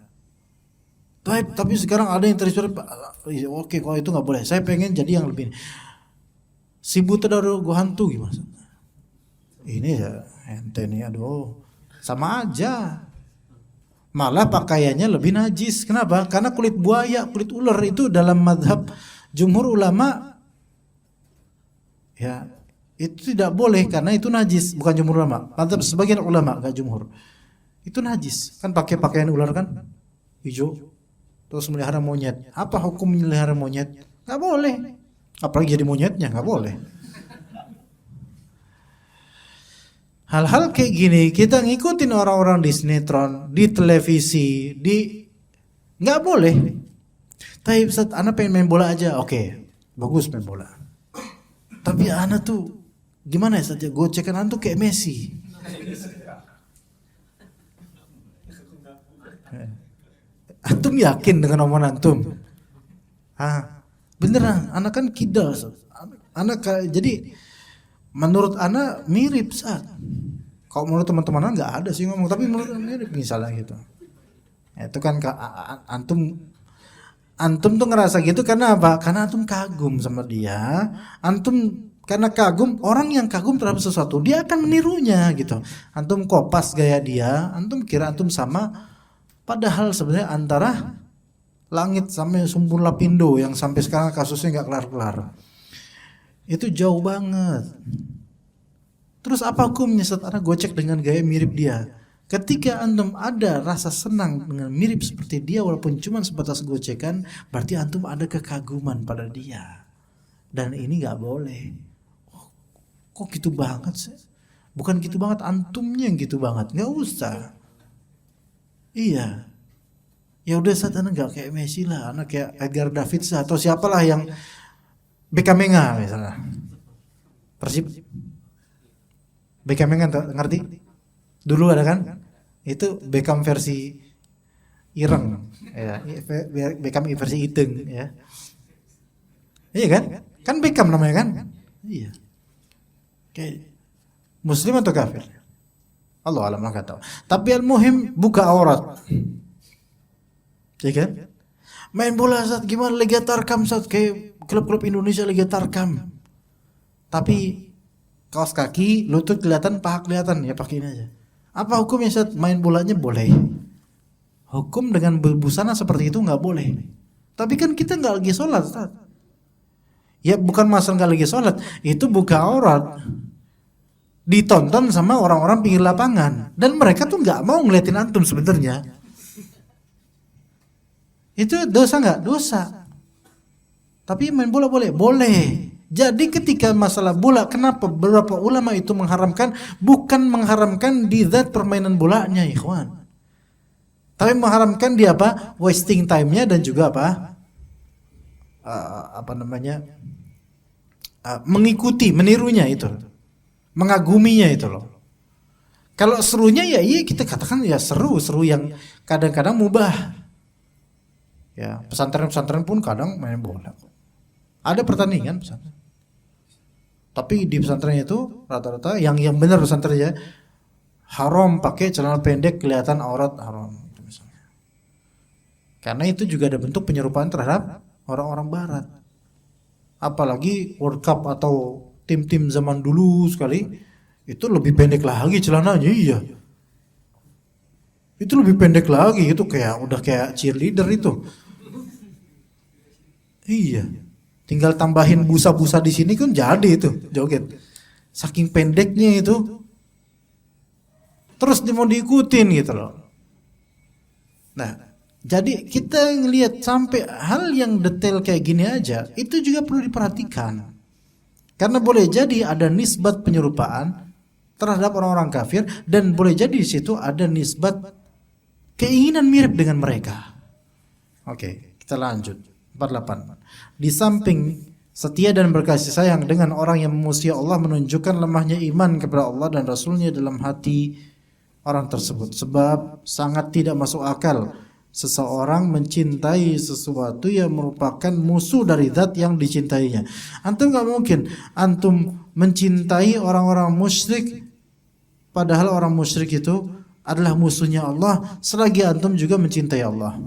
Tapi sekarang ada yang terinspirasi. Oke, kalau itu nggak boleh. Saya pengen jadi yang lebih. Si buta dari gua hantu gimana? Ini ya ente nih, aduh. sama aja. Malah pakaiannya lebih najis. Kenapa? Karena kulit buaya, kulit ular itu dalam mazhab jumhur ulama ya itu tidak boleh karena itu najis. Bukan jumhur ulama, mazhab sebagian ulama, enggak jumhur. Itu najis. Kan pakai pakaian ular kan hijau. Terus melihara monyet. Apa hukum melihara monyet? Enggak boleh. Apalagi jadi monyetnya, enggak boleh. Hal-hal kayak gini kita ngikutin orang-orang di sinetron, di televisi, nggak boleh. Tapi Ustaz, anak pengen main bola aja, oke, bagus main bola. Tapi anak tuh gimana ya saja, gocekan anak tuh kayak Messi. Antum yakin dengan omongan antum? Beneran, anak kan kidal, anak jadi. Menurut anak mirip Ustaz. Kalau menurut teman-teman nggak ada sih ngomong, tapi menurut mirip misalnya gitu. Itu kan antum tuh ngerasa gitu karena apa? Karena antum kagum sama dia. Antum karena kagum, orang yang kagum terhadap sesuatu dia akan menirunya gitu. Antum kopas gaya dia, antum kira antum sama, padahal sebenarnya antara langit sampai Sumbun Lapindo yang sampai sekarang kasusnya nggak kelar-kelar. Itu jauh banget. Terus apa hukumnya saat anak gocek dengan gaya mirip dia? Ketika antum ada rasa senang dengan mirip seperti dia walaupun cuma sebatas gocekan, berarti antum ada kekaguman pada dia. Dan ini nggak boleh. Kok gitu banget sih? Bukan gitu banget, antumnya yang gitu banget. Nggak usah. Iya. Ya udah saat anak nggak kayak Messi lah, anak kayak Edgar Davids atau siapalah yang Bekamenga misalnya. Persib. Bekamenga ngerti? Dulu ada kan? Itu Beckham versi Ireng, ya. Beckham versi Iteng, ya. Iya kan? Kan Beckham namanya kan? Iya. Kayak Muslim atau kafir? Allah alam nggak tahu. Tapi al-muhim buka aurat. Iya kan? Main bola saat gimana Liga Tarkam saat kayak klub-klub Indonesia Liga Tarkam. Tapi kaos kaki, lutut kelihatan, paha kelihatan, ya pakai ini aja. Apa hukumnya saat main bolanya boleh? Hukum dengan berbusana seperti itu nggak boleh. Tapi kan kita nggak lagi sholat, Ustaz. Ya bukan masalah nggak lagi sholat, itu buka aurat. Ditonton sama orang-orang pinggir lapangan dan mereka tuh nggak mau ngeliatin antum sebenarnya. Itu dosa nggak? Dosa. Tapi main bola boleh? Boleh. Jadi ketika masalah bola, kenapa beberapa ulama itu mengharamkan? Bukan mengharamkan di zat permainan bolanya, ikhwan. Tapi mengharamkan di apa? Wasting time-nya dan juga apa? Mengikuti, menirunya itu. Mengaguminya itu loh. Kalau serunya ya iya kita katakan ya seru yang kadang-kadang mubah. Ya, pesantren-pesantren pun kadang main bola. Ada pertandingan pesantren. Tapi di pesantren itu rata-rata yang benar pesantren ya haram pakai celana pendek kelihatan aurat, haram itu misalnya. Karena itu juga ada bentuk penyerupaan terhadap orang-orang barat. Apalagi World Cup atau tim-tim zaman dulu sekali itu lebih pendek lagi celananya, iya. Itu lebih pendek lagi, itu kayak udah kayak cheerleader itu. Iya. Tinggal tambahin busa-busa di sini kan jadi itu joget. Saking pendeknya itu. Terus mau diikutin gitu loh. Nah, jadi kita ngelihat sampai hal yang detail kayak gini aja itu juga perlu diperhatikan. Karena boleh jadi ada nisbat penyerupaan terhadap orang-orang kafir dan boleh jadi di situ ada nisbat keinginan mirip dengan mereka. Oke, kita lanjut. 48. Di samping setia dan berkasih sayang dengan orang yang memuji Allah menunjukkan lemahnya iman kepada Allah dan Rasulnya dalam hati orang tersebut. Sebab sangat tidak masuk akal seseorang mencintai sesuatu yang merupakan musuh dari zat yang dicintainya. Antum gak mungkin antum mencintai orang-orang musyrik padahal orang musyrik itu adalah musuhnya Allah selagi antum juga mencintai Allah.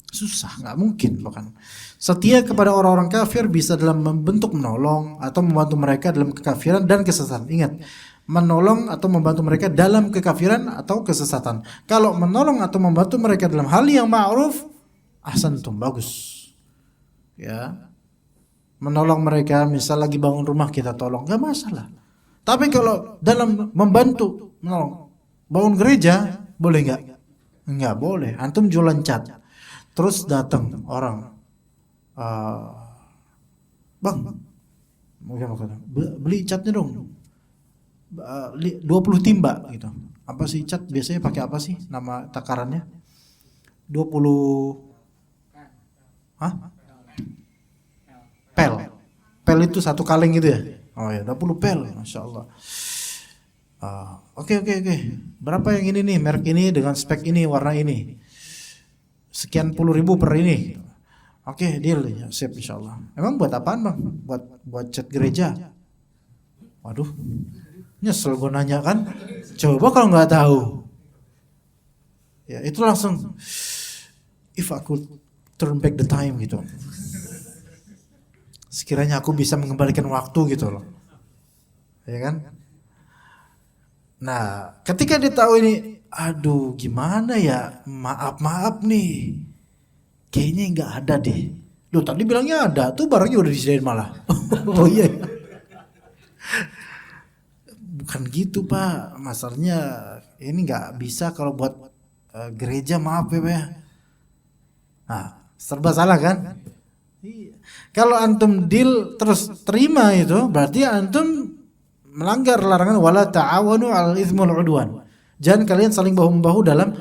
Susah, nggak mungkin bahkan. Setia kepada orang-orang kafir bisa dalam membentuk menolong atau membantu mereka dalam kekafiran dan kesesatan. Ingat, menolong atau membantu mereka dalam kekafiran atau kesesatan. Kalau menolong atau membantu mereka dalam hal yang ma'ruf, ahsantum, bagus. Ya. Menolong mereka, misal lagi bangun rumah kita tolong, enggak masalah. Tapi kalau dalam membantu, menolong, bangun gereja, boleh enggak? Enggak boleh. Antum jualan cat. Terus datang orang, bang, beli catnya dong. 20 timba gitu. Apa sih cat biasanya pakai apa sih nama takarannya? 20 pel. Pel itu satu kaleng gitu ya? Oh ya, 20 pel, Masya Allah. Oke. Berapa yang ini nih, merek ini dengan spek ini, warna ini? Sekian puluh ribu per ini. Oke, deal ya, sip insyaallah. Emang buat apaan bang? Buat cat gereja. Waduh, nyesel gue nanya kan. Coba kalau nggak tahu. Ya itu langsung, if I could turn back the time gitu. Sekiranya aku bisa mengembalikan waktu gitu loh. Ya kan? Nah, ketika dia tahu ini, aduh gimana ya, maaf nih, kayaknya nggak ada deh. Loh tadi bilangnya ada, tuh barangnya udah disediain malah. Oh iya. Bukan gitu Pak, masalahnya ini nggak bisa kalau buat gereja, maaf ya Pak ya. Nah, serba salah kan? Iya. Kalau antum deal terus terima itu, berarti antum melanggar larangan wala ta'awanu 'alal itsmi wal 'udwan. Jangan kalian saling bahu-membahu dalam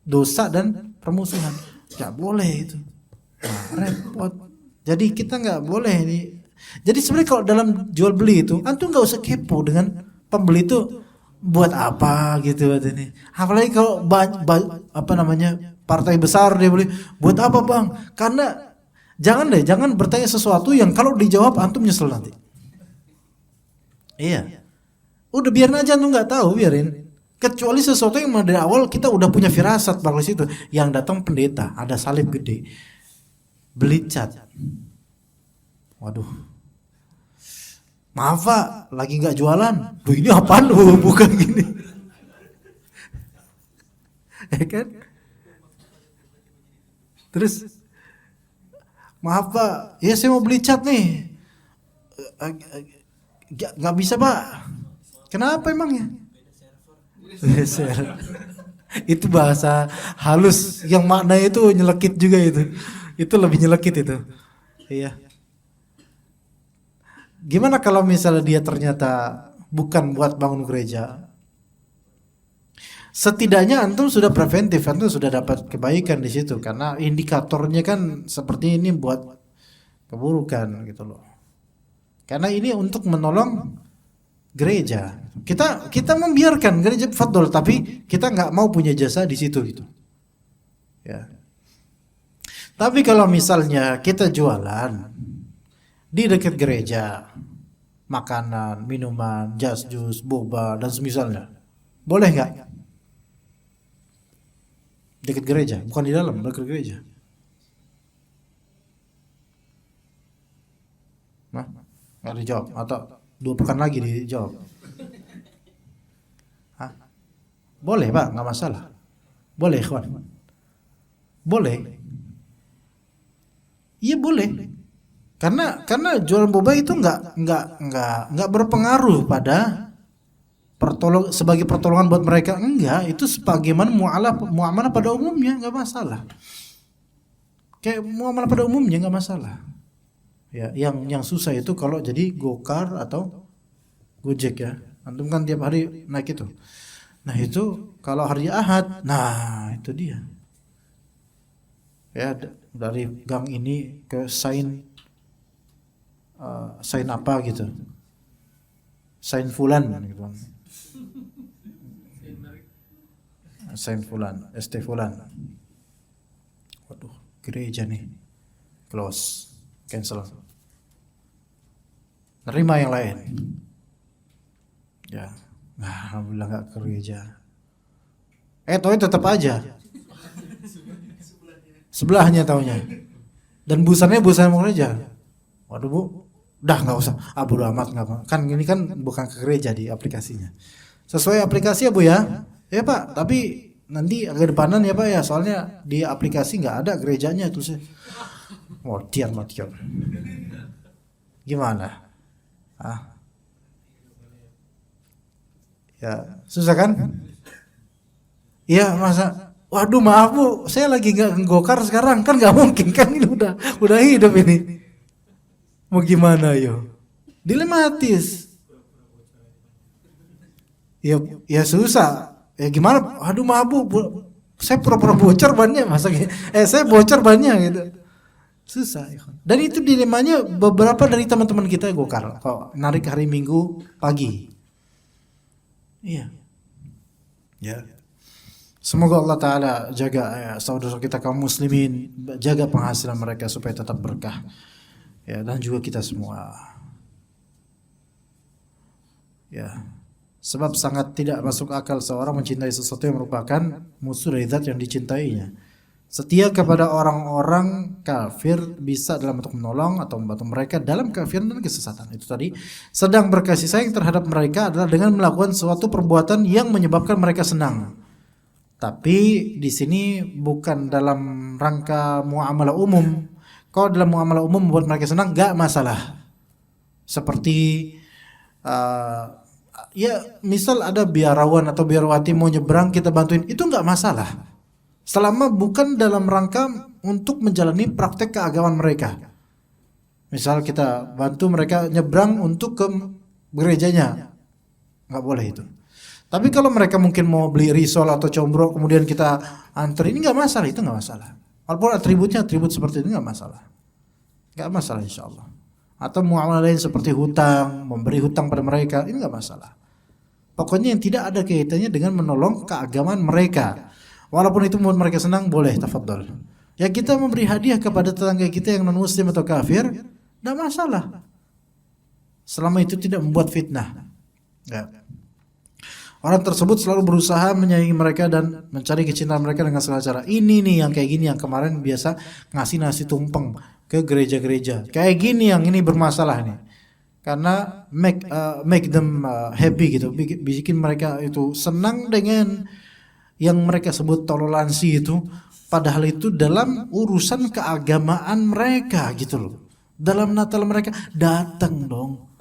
dosa dan permusuhan. Enggak boleh itu. Nah, repot. Jadi kita enggak boleh ini. Jadi sebenarnya kalau dalam jual beli itu, antum enggak usah kepo dengan pembeli itu buat apa gitu ini. Apalagi kalau partai besar dia beli, buat apa bang? Karena jangan bertanya sesuatu yang kalau dijawab antum nyesel nanti. Iya. Udah biarin aja, antum nggak tahu, biarin. Kecuali sesuatu yang dari awal kita udah punya firasat bakal situ. Yang datang pendeta, ada salib gede, beli cat. Waduh. Maaf Pak, lagi nggak jualan. Duh ini apaan? Bukan gini. Ya kan? Terus, maaf Pak, ya saya mau beli cat nih. Gak bisa Pak. Kenapa emangnya? Itu bahasa halus yang maknanya itu nyelekit juga itu. Itu lebih nyelekit itu. Iya. Gimana kalau misalnya dia ternyata bukan buat bangun gereja? Setidaknya antum sudah preventif, antum sudah dapat kebaikan di situ karena indikatornya kan seperti ini buat keburukan gitu loh. Karena ini untuk menolong gereja. Kita membiarkan gereja fadol, tapi kita nggak mau punya jasa di situ gitu. Ya. Tapi kalau misalnya kita jualan di dekat gereja, makanan, minuman, jus, boba dan semisalnya, boleh nggak? Dekat gereja, bukan di dalam, dekat gereja. Nah, nggak dijawab atau 2 pekan lagi dijawab. Hah? Boleh Pak, nggak masalah. Boleh kawan. Boleh. Iya boleh. Karena jualan boba itu nggak berpengaruh pada sebagai pertolongan buat mereka, enggak. Itu sebagaimana muamalah pada umumnya, nggak masalah. Kayak muamalah pada umumnya nggak masalah. Ya, yang susah itu kalau jadi Gokar atau Gojek ya. Antum kan tiap hari naik itu. Nah itu kalau hari Ahad, nah itu dia. Ya dari gang ini ke sign apa gitu. Sign Fulan gitu. Sign Fulan, ST Fulan. Waduh, gereja nih. Close. Cancel. Nerima yang lain. Ya, alhamdulillah nggak ke gereja. Toh tetap aja. Sebelahnya taunya. Dan busannya busan mau gereja. Waduh Bu, Udah nggak usah, bodo amat nggak apa. Kan ini kan bukan ke gereja di aplikasinya. Sesuai aplikasi ya Bu ya. Ya Pak, tapi nanti agak depanan ya Pak ya, soalnya di aplikasi nggak ada gerejanya tuh sih. Matian. Gimana? Ya susah kan? Iya masa. Waduh maaf Bu, saya lagi nggak ngegokar sekarang, kan nggak mungkin kan, ini udah hidup ini. Mau gimana yo? Dilematis. Ya susah. Ya gimana? Aduh maaf Bu, saya pura-pura bocor bannya masa saya bocor bannya gitu. Susah. Dan itu dilemanya beberapa dari teman-teman kita gokar. Kok narik hari Minggu pagi. Iya. Ya. Semoga Allah Ta'ala jaga saudara kita kaum muslimin, jaga penghasilan mereka supaya tetap berkah. Ya, dan juga kita semua. Ya. Sebab sangat tidak masuk akal seorang mencintai sesuatu yang merupakan musuh dari zat yang dicintainya. Setia kepada orang-orang kafir bisa dalam bentuk menolong atau membantu mereka dalam kekafiran dan kesesatan. Itu tadi. Sedang berkasih sayang terhadap mereka adalah dengan melakukan suatu perbuatan yang menyebabkan mereka senang. Tapi di sini bukan dalam rangka muamalah umum. Kalau dalam muamalah umum membuat mereka senang, gak masalah. Seperti ya misal ada biarawan atau biarawati mau nyebrang, kita bantuin, itu gak masalah. Selama bukan dalam rangka untuk menjalani praktek keagamaan mereka. Misal kita bantu mereka nyebrang untuk ke gerejanya, gak boleh itu. Tapi kalau mereka mungkin mau beli risol atau combro kemudian kita antar, ini nggak masalah, itu nggak masalah. Walaupun atribut seperti itu nggak masalah, insya Allah. Atau muamalah lain seperti hutang, memberi hutang pada mereka, ini nggak masalah. Pokoknya yang tidak ada kaitannya dengan menolong keagamaan mereka. Walaupun itu membuat mereka senang, boleh, tafadhol. Ya kita memberi hadiah kepada tetangga kita yang non muslim atau kafir, nggak masalah. Selama itu tidak membuat fitnah. Ya. Orang tersebut selalu berusaha menyayangi mereka dan mencari kecintaan mereka dengan segala cara. Ini nih yang kayak gini yang kemarin biasa ngasih nasi tumpeng ke gereja-gereja. Kayak gini yang ini bermasalah nih. Karena make them happy gitu. Bikin mereka itu senang dengan yang mereka sebut toleransi itu. Padahal itu dalam urusan keagamaan mereka gitu loh. Dalam Natal mereka datang dong.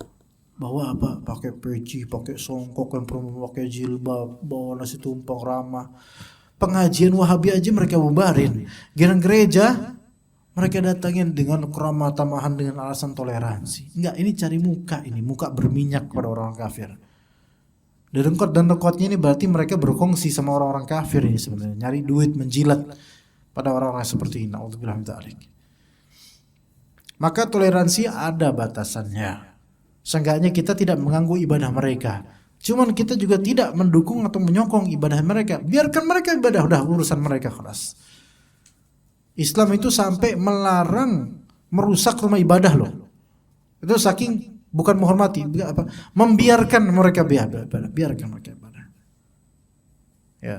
Bawa apa? Pakai peci, pakai songkok, yang perempuan pakai jilbab, bawa nasi tumpeng ramah. Pengajian Wahabi aja mereka bubarin. Giliran gereja mereka datangin dengan keramah tamahan dengan alasan toleransi. Enggak, ini cari muka, ini muka berminyak pada orang kafir. Dan rekotnya ini berarti mereka berkongsi sama orang-orang kafir ini sebenarnya, nyari duit, menjilat pada orang-orang seperti ini. Nauzubillah min dzalik. Maka toleransi ada batasannya. Seenggaknya kita tidak mengganggu ibadah mereka. Cuman kita juga tidak mendukung atau menyokong ibadah mereka. Biarkan mereka ibadah, udah urusan mereka kelas. Islam itu sampai melarang merusak rumah ibadah loh. Itu saking bukan menghormati, membiarkan mereka biarkan mereka ibadah. Ya.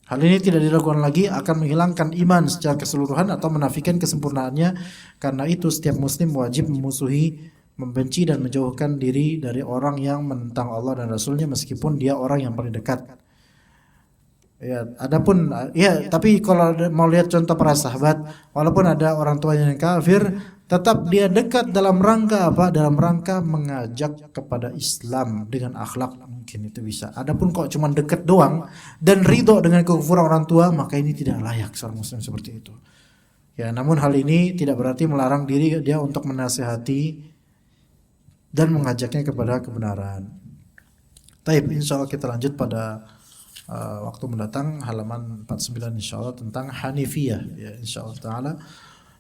Hal ini tidak dilakukan lagi akan menghilangkan iman secara keseluruhan atau menafikan kesempurnaannya. Karena itu setiap muslim wajib memusuhi, membenci dan menjauhkan diri dari orang yang menentang Allah dan Rasulnya meskipun dia orang yang paling dekat. Ya, adapun tapi kalau mau lihat contoh para sahabat, walaupun ada orang tuanya yang kafir, tetap dia dekat dalam rangka apa? Dalam rangka mengajak kepada Islam dengan akhlak, mungkin itu bisa. Adapun kok cuma dekat doang dan ridho dengan kekufuran orang tua, maka ini tidak layak seorang muslim seperti itu. Ya, namun hal ini tidak berarti melarang diri dia untuk menasihati dan mengajaknya kepada kebenaran. Taib, insyaallah kita lanjut pada waktu mendatang halaman 49 insyaallah tentang Hanifiyah ya insyaallah taala.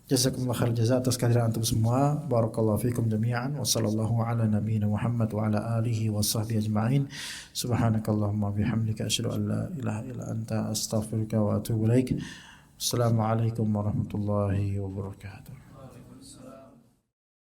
Jazakumullah khair jazaa atas kehadiran antum semua. Barakallahu fikum jami'an wa sallallahu ala nabiyyina Muhammad wa ala alihi wa sahbihi ajma'in. Subhanakallahumma bihamdika asyhadu an la ilaha illa anta astaghfiruka wa atubu ilaik. Assalamualaikum warahmatullahi wabarakatuh.